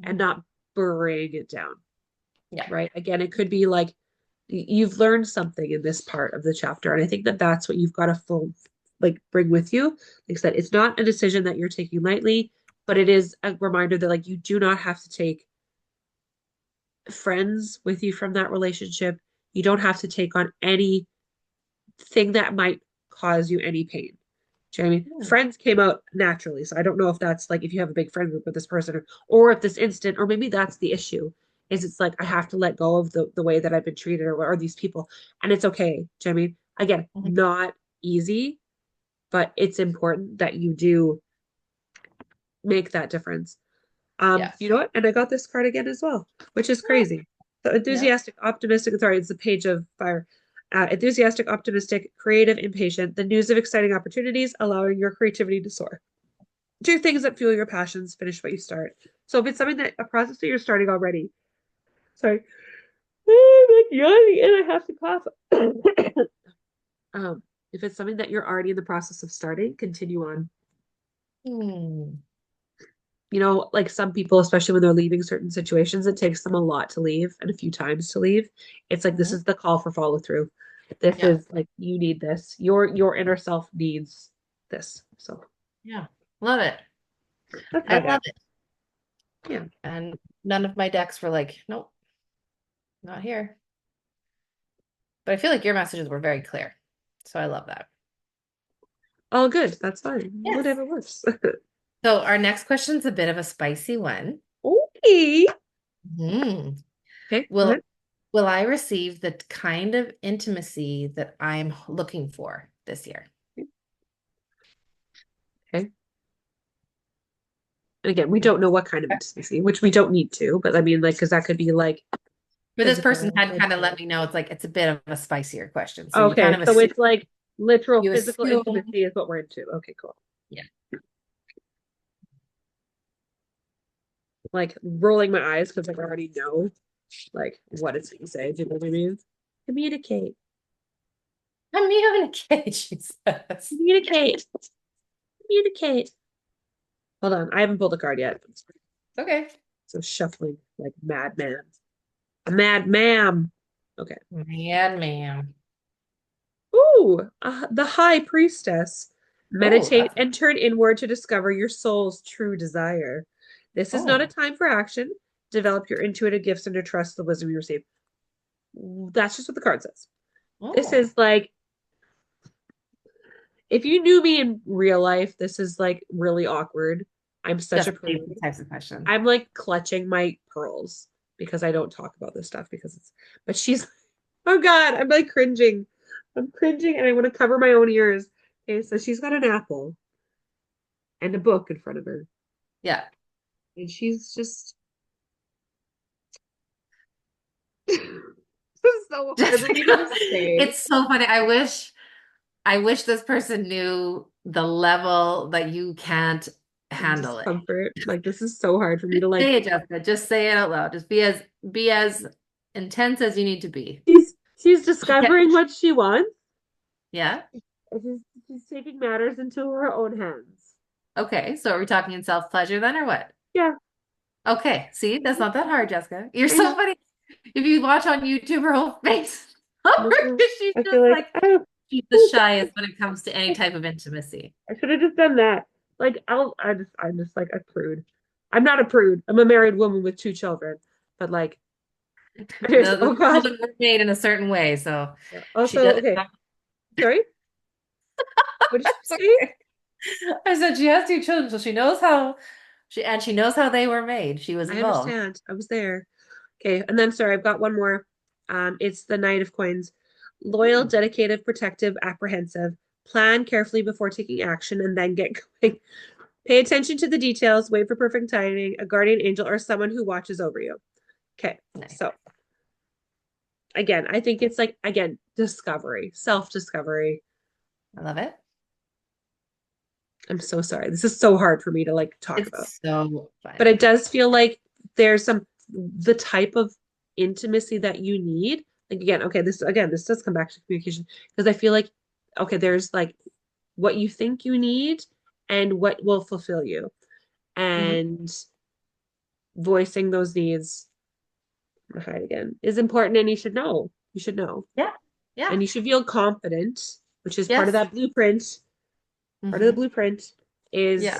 and Mhm. not burying it down, Yeah. right? Again, it could be like you've learned something in this part of the chapter, and I think that that's what you've got to full like bring with you. Like I said, it's not a decision that you're taking lightly, but it is a reminder that like you do not have to take friends with you from that relationship. You don't have to take on anything that might cause you any pain. Do you know what I mean? Hmm. Friends came out naturally. So I don't know if that's like if you have a big friend group with this person or if this instant, or maybe that's the issue, is it's like I have to let go of the way that I've been treated or these people. And it's okay. Do you know what I mean? Again, Mhm. not easy, but it's important that you do make that difference. Yeah. You know what? And I got this card again as well, which is crazy. So Yeah. enthusiastic, optimistic, sorry, it's the page of fire. Enthusiastic, optimistic, creative, impatient, the news of exciting opportunities, allowing your creativity to soar. Do things that fuel your passions, finish what you start. So if it's something that a process that you're starting already, sorry, I'm like yawning and I have to cough. If it's something that you're already in the process of starting, continue on. Hmm. You know, like some people, especially when they're leaving certain situations, it takes them a lot to leave and a few times to leave. It's like this Mhm. is the call for follow through. This Yeah. is like you need this. Your inner self needs this. So Yeah. Love it. That's I my deck. love it. Yeah. And none of my decks were like, nope, not here. But I feel like your messages were very clear. So I love that. All good. That's fine. Yes. Whatever works. So our next question's a bit of a spicy one. Okay. Hmm. Okay, go Will ahead. will I receive the kind of intimacy that I'm looking for this year? Okay. And again, we don't know what kind of intimacy, which we don't need to, but I mean, like, because that could be like But this person physical, had kind of let mental. me know it's like it's a bit of a spicier question. So you kind Okay, of so assume it's like literal you physical assume, intimacy is what we're into. Okay, cool. yeah. Like rolling my eyes because like, I already know like what it's being said. Do you know what I mean? Communicate. I'm in a cage, she says. Communicate. Communicate. Hold on, I haven't pulled a card yet. Okay. So shuffling like madman. A mad ma'am. Okay. Man, ma'am. Ooh, the High Priestess. Oh, Meditate that's and turn inward to discover your soul's true desire. This is not a oh. time for action. Develop your intuitive gifts and to trust the wisdom you receive. That's just what the card says. This Oh. is like, if you knew me in real life, this is like really awkward. I'm such a Just these prude. types of questions. I'm like clutching my pearls because I don't talk about this stuff because it's, but she's, oh God, I'm like cringing. I'm cringing and I want to cover my own ears. Okay, so she's got an apple and a book in front of her. Yeah. And she's just this is so hard for me to just say. It's so funny. I wish this person knew the level that you can't handle it. Discomfort. Like this is so hard for me to like Say it, Jessica. Just say it out loud. Just be as intense as you need to be. she's She can't, discovering what she wants. yeah. And she's taking matters into her own hands. Okay. So are we talking in self-pleasure then or what? Yeah. Okay. See, that's not that hard, Jessica. You're I so know. funny. If you watch on YouTube, her whole face, she's I just feel like like oh, she's the shyest when it comes to any type of intimacy. I should have just done that. Like I'm just like a prude. I'm not a prude. I'm a married woman with two children. But like there's The oh God. children were made in a certain way, so Yeah. she Also, does. okay. Sorry. What did It's you say? okay. I said she has two children, so she knows how they were made. She was I involved. understand. I was there. Okay, and then sorry, I've got one more. It's the Knight of Coins. Loyal, Hmm. dedicated, protective, apprehensive. Plan carefully before taking action and then get going. Pay attention to the details, wait for perfect timing, a guardian angel, or someone who watches over you. Okay, Nice. so again, I think it's like, again, discovery, self-discovery. I love it. I'm so sorry. This is so hard for me to like talk about. It's so But fun. it does feel like there's some the type of intimacy that you need. Like this does come back to communication because I feel like okay, there's like what you think you need and what will fulfill you. Hmm. And voicing those needs, hide again, is important and you should know. You should know. Yeah. Yeah. And you should feel confident, which is part of Yes. that blueprint. Part of the Hmm. blueprint Yeah.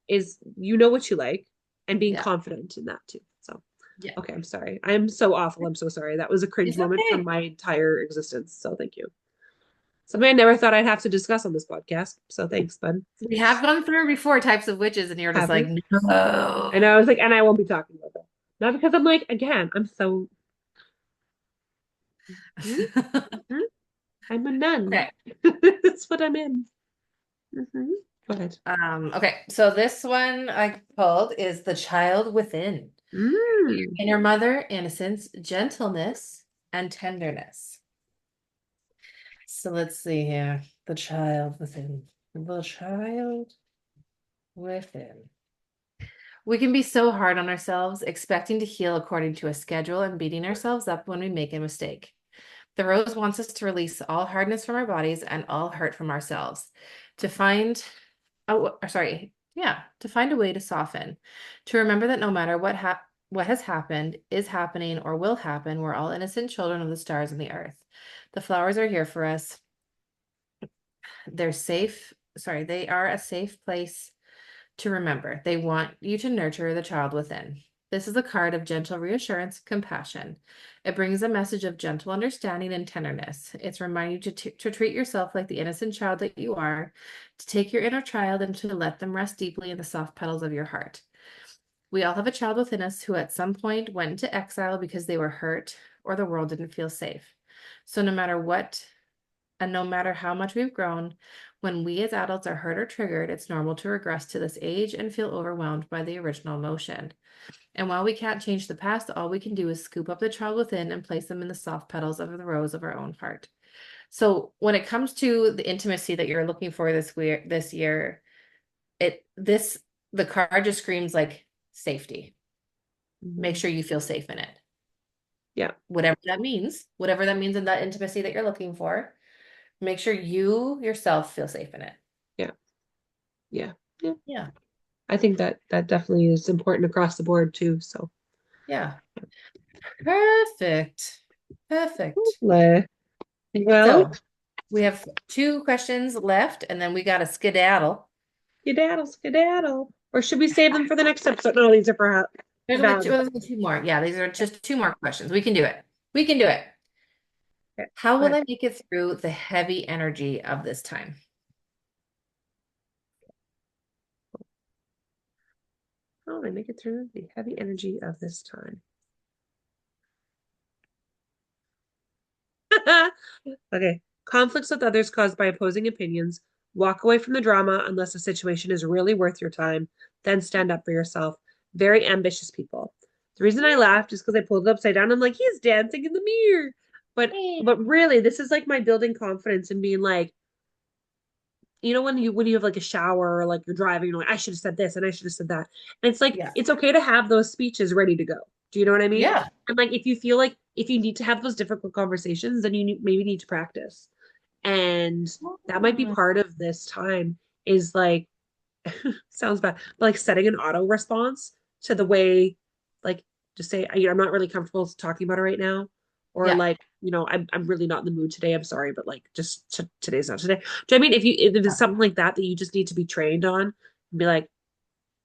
is you know what you like and being Yeah. confident in that too. So Yeah. okay, I'm sorry. I'm so awful. I'm so sorry. That was a cringe It's moment from okay. my entire existence. So thank you. Something I never thought I'd have to discuss on this podcast. So thanks, bud. We have gone through before types of witches, and you're just Have like, we? And I no. was like, and I won't be talking about that. Not because I'm like, again, I'm so mhm, mhm. I'm a nun. Okay. That's what I'm in. Mhm. Go ahead. Okay, so this one I pulled is the child within. Mm. Inner mother, innocence, gentleness, and tenderness. So let's see here. The child within. The child within. We can be so hard on ourselves, expecting to heal according to a schedule and beating ourselves up when we make a mistake. The rose wants us to release all hardness from our bodies and all hurt from ourselves, to find, sorry, yeah, to find a way to soften, to remember that no matter what has happened, is happening, or will happen, we're all innocent children of the stars and the earth. The flowers are here for us. They're safe. Sorry, they are a safe place to remember. They want you to nurture the child within. This is a card of gentle reassurance, compassion. It brings a message of gentle understanding and tenderness. It's reminding you to treat yourself like the innocent child that you are, to take your inner child and to let them rest deeply in the soft petals of your heart. We all have a child within us who at some point went into exile because they were hurt or the world didn't feel safe. So no matter what, and no matter how much we've grown, when we as adults are hurt or triggered, it's normal to regress to this age and feel overwhelmed by the original emotion. And while we can't change the past, all we can do is scoop up the child within and place them in the soft petals of the rose of our own heart. So when it comes to the intimacy that you're looking for this year, it this the card just screams like safety. Make Mhm. sure you feel safe in it. Yeah. Whatever that means in that intimacy that you're looking for, make sure you yourself feel safe in it. Yeah. Yeah. Yeah. Yeah. I think that that definitely is important across the board too. So, Yeah. Perfect. Perfect. well, So we have two questions left and then we got to skedaddle. skedaddle, skedaddle. Or should we save them for the next episode? No, these are for There's Valentine. only two more. Yeah, these are just two more questions. We can do it. We can do it. Okay, How go will ahead. I make it through the heavy energy of this time? Oh, I make it through the heavy energy of this time. Okay. Conflicts with others caused by opposing opinions. Walk away from the drama unless the situation is really worth your time. Then stand up for yourself. Very ambitious people. The reason I laughed is because I pulled it upside down. I'm like, he's dancing in the mirror. But really, this is like my building confidence and being like, you know, when you have like a shower or like you're driving, you're like, I should have said this and I should have said that. And it's like Yeah. it's okay to have those speeches ready to go. Do you know what I mean? Yeah. And like if you feel like if you need to have those difficult conversations, then maybe need to practice. And that might be Mm, part of this time is like sounds bad, but like setting an auto response to the way, like, just say, I'm not really comfortable talking about it right now. Or yeah. like, I'm really not in the mood today. I'm sorry, but like, just today's not today. Do you know what I mean? If it's something like that that you just need to be trained on, and be like,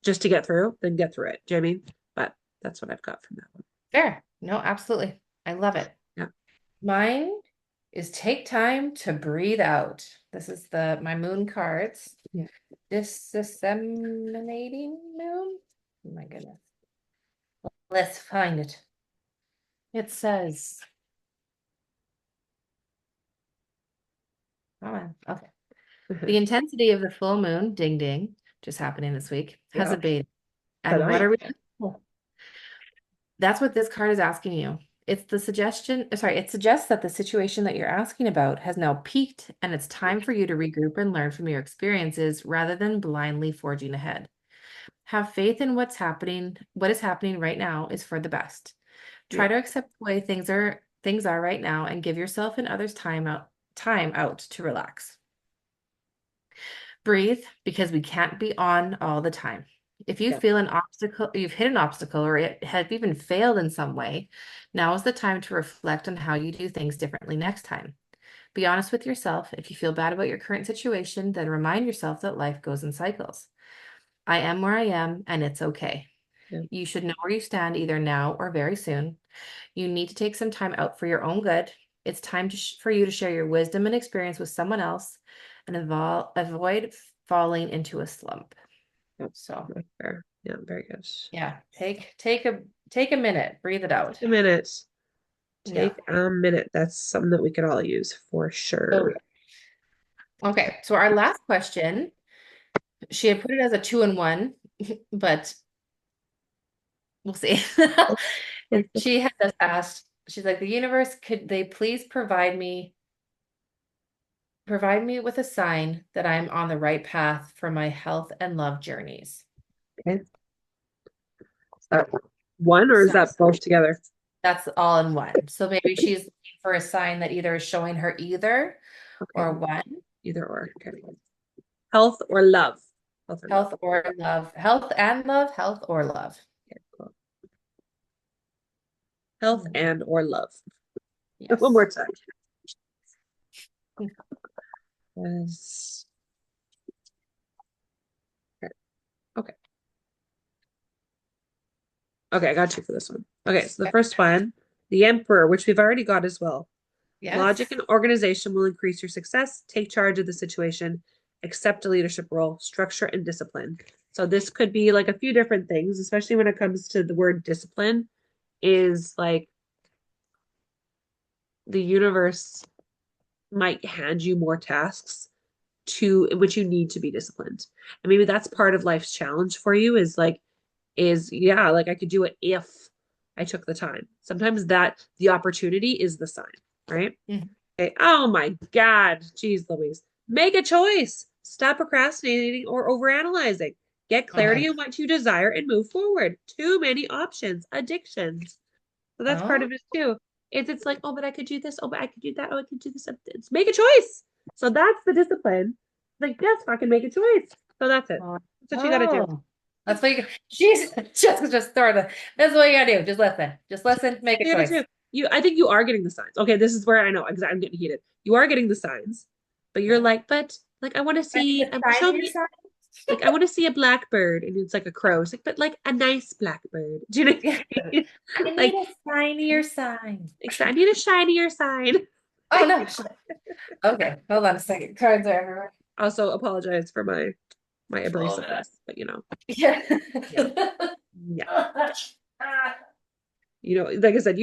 just to get through, then get through it. Do you know what I mean? But that's what I've got from that one. Fair. No, absolutely. I love it. Yeah. Mine is take time to breathe out. This is the my moon cards. Yeah. Disseminating moon. Oh my goodness. Let's find it. It says, come on. Okay. The intensity of the full moon, ding ding, just happening this week, has Yeah. abated. And what Tonight. are we? That's what this card is asking you. It's the suggestion, sorry, it suggests that the situation that you're asking about has now peaked and it's time for you to regroup and learn from your experiences rather than blindly forging ahead. Have faith in what is happening right now is for the best. Yeah. Try to accept the way things are right now and give yourself and others time out to relax. Breathe because we can't be on all the time. If you Yeah. feel an obstacle, you've hit an obstacle or it have even failed in some way, now is the time to reflect on how you do things differently next time. Be honest with yourself. If you feel bad about your current situation, then remind yourself that life goes in cycles. I am where I am, and it's okay. Yeah. You should know where you stand either now or very soon. You need to take some time out for your own good. It's time for you to share your wisdom and experience with someone else and avoid falling into a slump. Yeah. So, That's fair. Yeah. Very good. yeah, take a minute, breathe it Take out. a minute. Yeah. Take a minute. That's something that we could all use for So, sure. okay. So our last question, she had put it as a 2-in-1, but we'll see. She had just asked, she's like, the universe, could they please provide me with a sign that I'm on the right path for my health and love journeys. Okay. Is that one or is So that both together? that's all in one. So maybe she's looking for a sign that either is showing her either Okay. or one, Either or. Okay. Health or love? Health or love. health or love, health and love, health or love. Okay, cool. Health Hmm. and or love. One more Yes. time. Yes. Okay. Okay, I got you for this one. Okay, so the first one, the Emperor, which we've already got as well. Logic Yes. and organization will increase your success. Take charge of the situation. Accept a leadership role. Structure and discipline. So this could be like a few different things, especially when it comes to the word discipline, is like the universe might hand you more tasks to in which you need to be disciplined. And maybe that's part of life's challenge for you is yeah, like I could do it if I took the time. Sometimes that the opportunity is the sign, right? Mhm. Okay. Oh my God. Jeez Louise. Make a choice. Stop procrastinating or overanalyzing. Get Oh my. clarity on what you desire and move forward. Too many options. Addictions. So that's part Oh. of it too. It's like, oh, but I could do this. Oh, but I could do that. Oh, I could do this. It's make a choice. So that's the discipline. Like, just fucking make a choice. So that's it. Oh. That's what you got to do. Oh. That's what you. She's just throw the. That's what you gotta do. Just listen. Just listen. Make a You got to choice. do. I think you are getting the signs. Okay, this is where I know because I'm getting heated. You are getting the signs, but you're Yeah. like, but like I want to I need see. a Show shinier me. side. Like I want to see a blackbird, and it's like a crow. It's like, but like a nice blackbird. Do you know Yeah. what I mean? I need Like, a shinier sign. I need a shinier sign. Oh no. Okay, hold on a second. Cards are everywhere. Also, apologize for my Oh, God. abrasiveness, but Yeah. yeah, yeah. Like I said,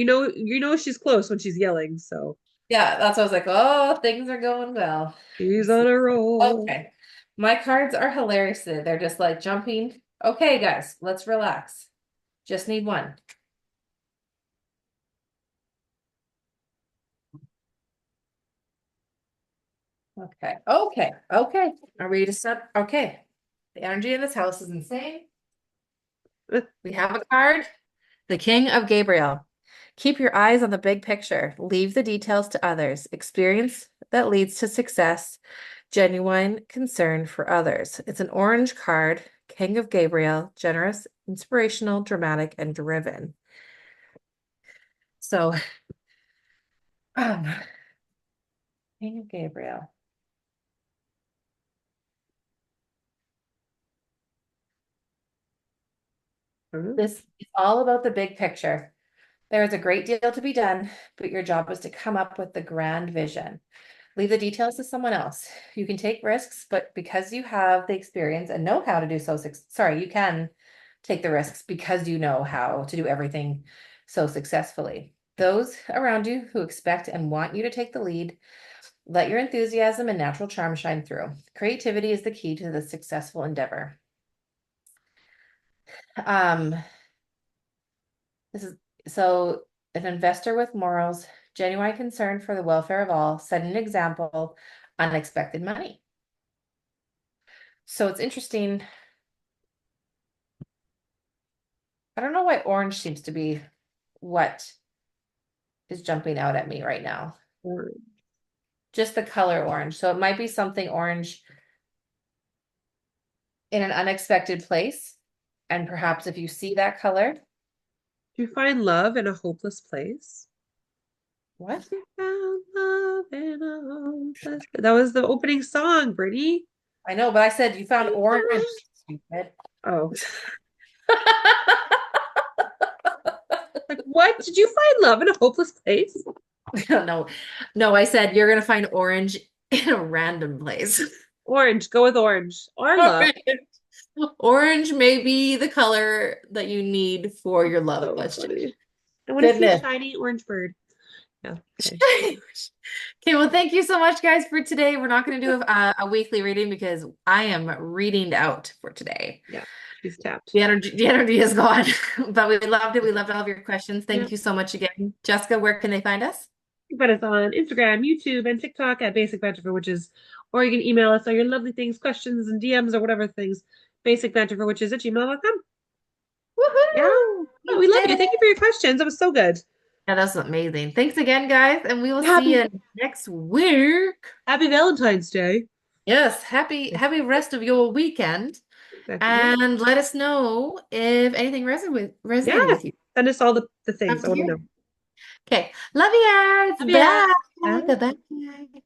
she's close when she's yelling, so Yeah, that's what I was like. Oh, things are going well. she's Let's on see. a roll. Okay. My cards are hilarious today. They're just like jumping. Okay, guys, let's relax. Just need one. Okay. Okay. Okay. Are we to set? Okay. The energy in this house is insane. We have a card. The King of Gabriel. Keep your eyes on the big picture. Leave the details to others. Experience that leads to success. Genuine concern for others. It's an orange card. King of Gabriel. Generous, inspirational, dramatic, and driven. So, um, King of Gabriel. Mhm. This is all about the big picture. There is a great deal to be done, but your job is to come up with the grand vision. Leave the details to someone else. You can take risks, but because you have the experience and know how to do so, sorry, you can take the risks because you know how to do everything so successfully. Those around you who expect and want you to take the lead, let your enthusiasm and natural charm shine through. Creativity is the key to the successful endeavor. Um, this is so an investor with morals, genuine concern for the welfare of all, set an example, unexpected money. So it's interesting. I don't know why orange seems to be what is jumping out at me right now. Just the color orange. So it might be something orange in an unexpected place. And perhaps if you see that color, Do you find love in a hopeless place? what? You found love in a hopeless. That was the opening song, Brittany. I know, but I said you found orange, stupid. Oh, like what? Did you find love in a hopeless place? No, no, I said you're gonna find orange in a random place. Orange. Go with orange. Or love. Orange. Orange may be the color that you need for your love So question. funny. I want to see a Goodness. shiny orange bird. Yeah. Okay. Okay, well, thank you so much, guys, for today. We're not going to do a weekly reading because I am reading out for today. Yeah. She's tapped. The energy is gone, but we loved it. We loved all of your questions. Yeah. Thank you so much again. Jessica, where can they find us? You can find us on Instagram, YouTube, and TikTok at Basic Banter for Witches, or you can email us all your lovely things, questions, and DMs or whatever things. Basic Banter for Witches at gmail.com. Yeah. Woohoo! Yeah, we We love did you. it. Thank you for your questions. That was so good. Yeah, that's amazing. Thanks again, guys, and we will see Happy you next week. Happy Valentine's Day. Yes, happy rest of your weekend. Exactly. Yeah. And let us know if anything resonated Yeah. with you. Send us all the Love things. I to want to hear. know. Okay. Love you Love guys. ya. Bye. Bye. Bye-bye.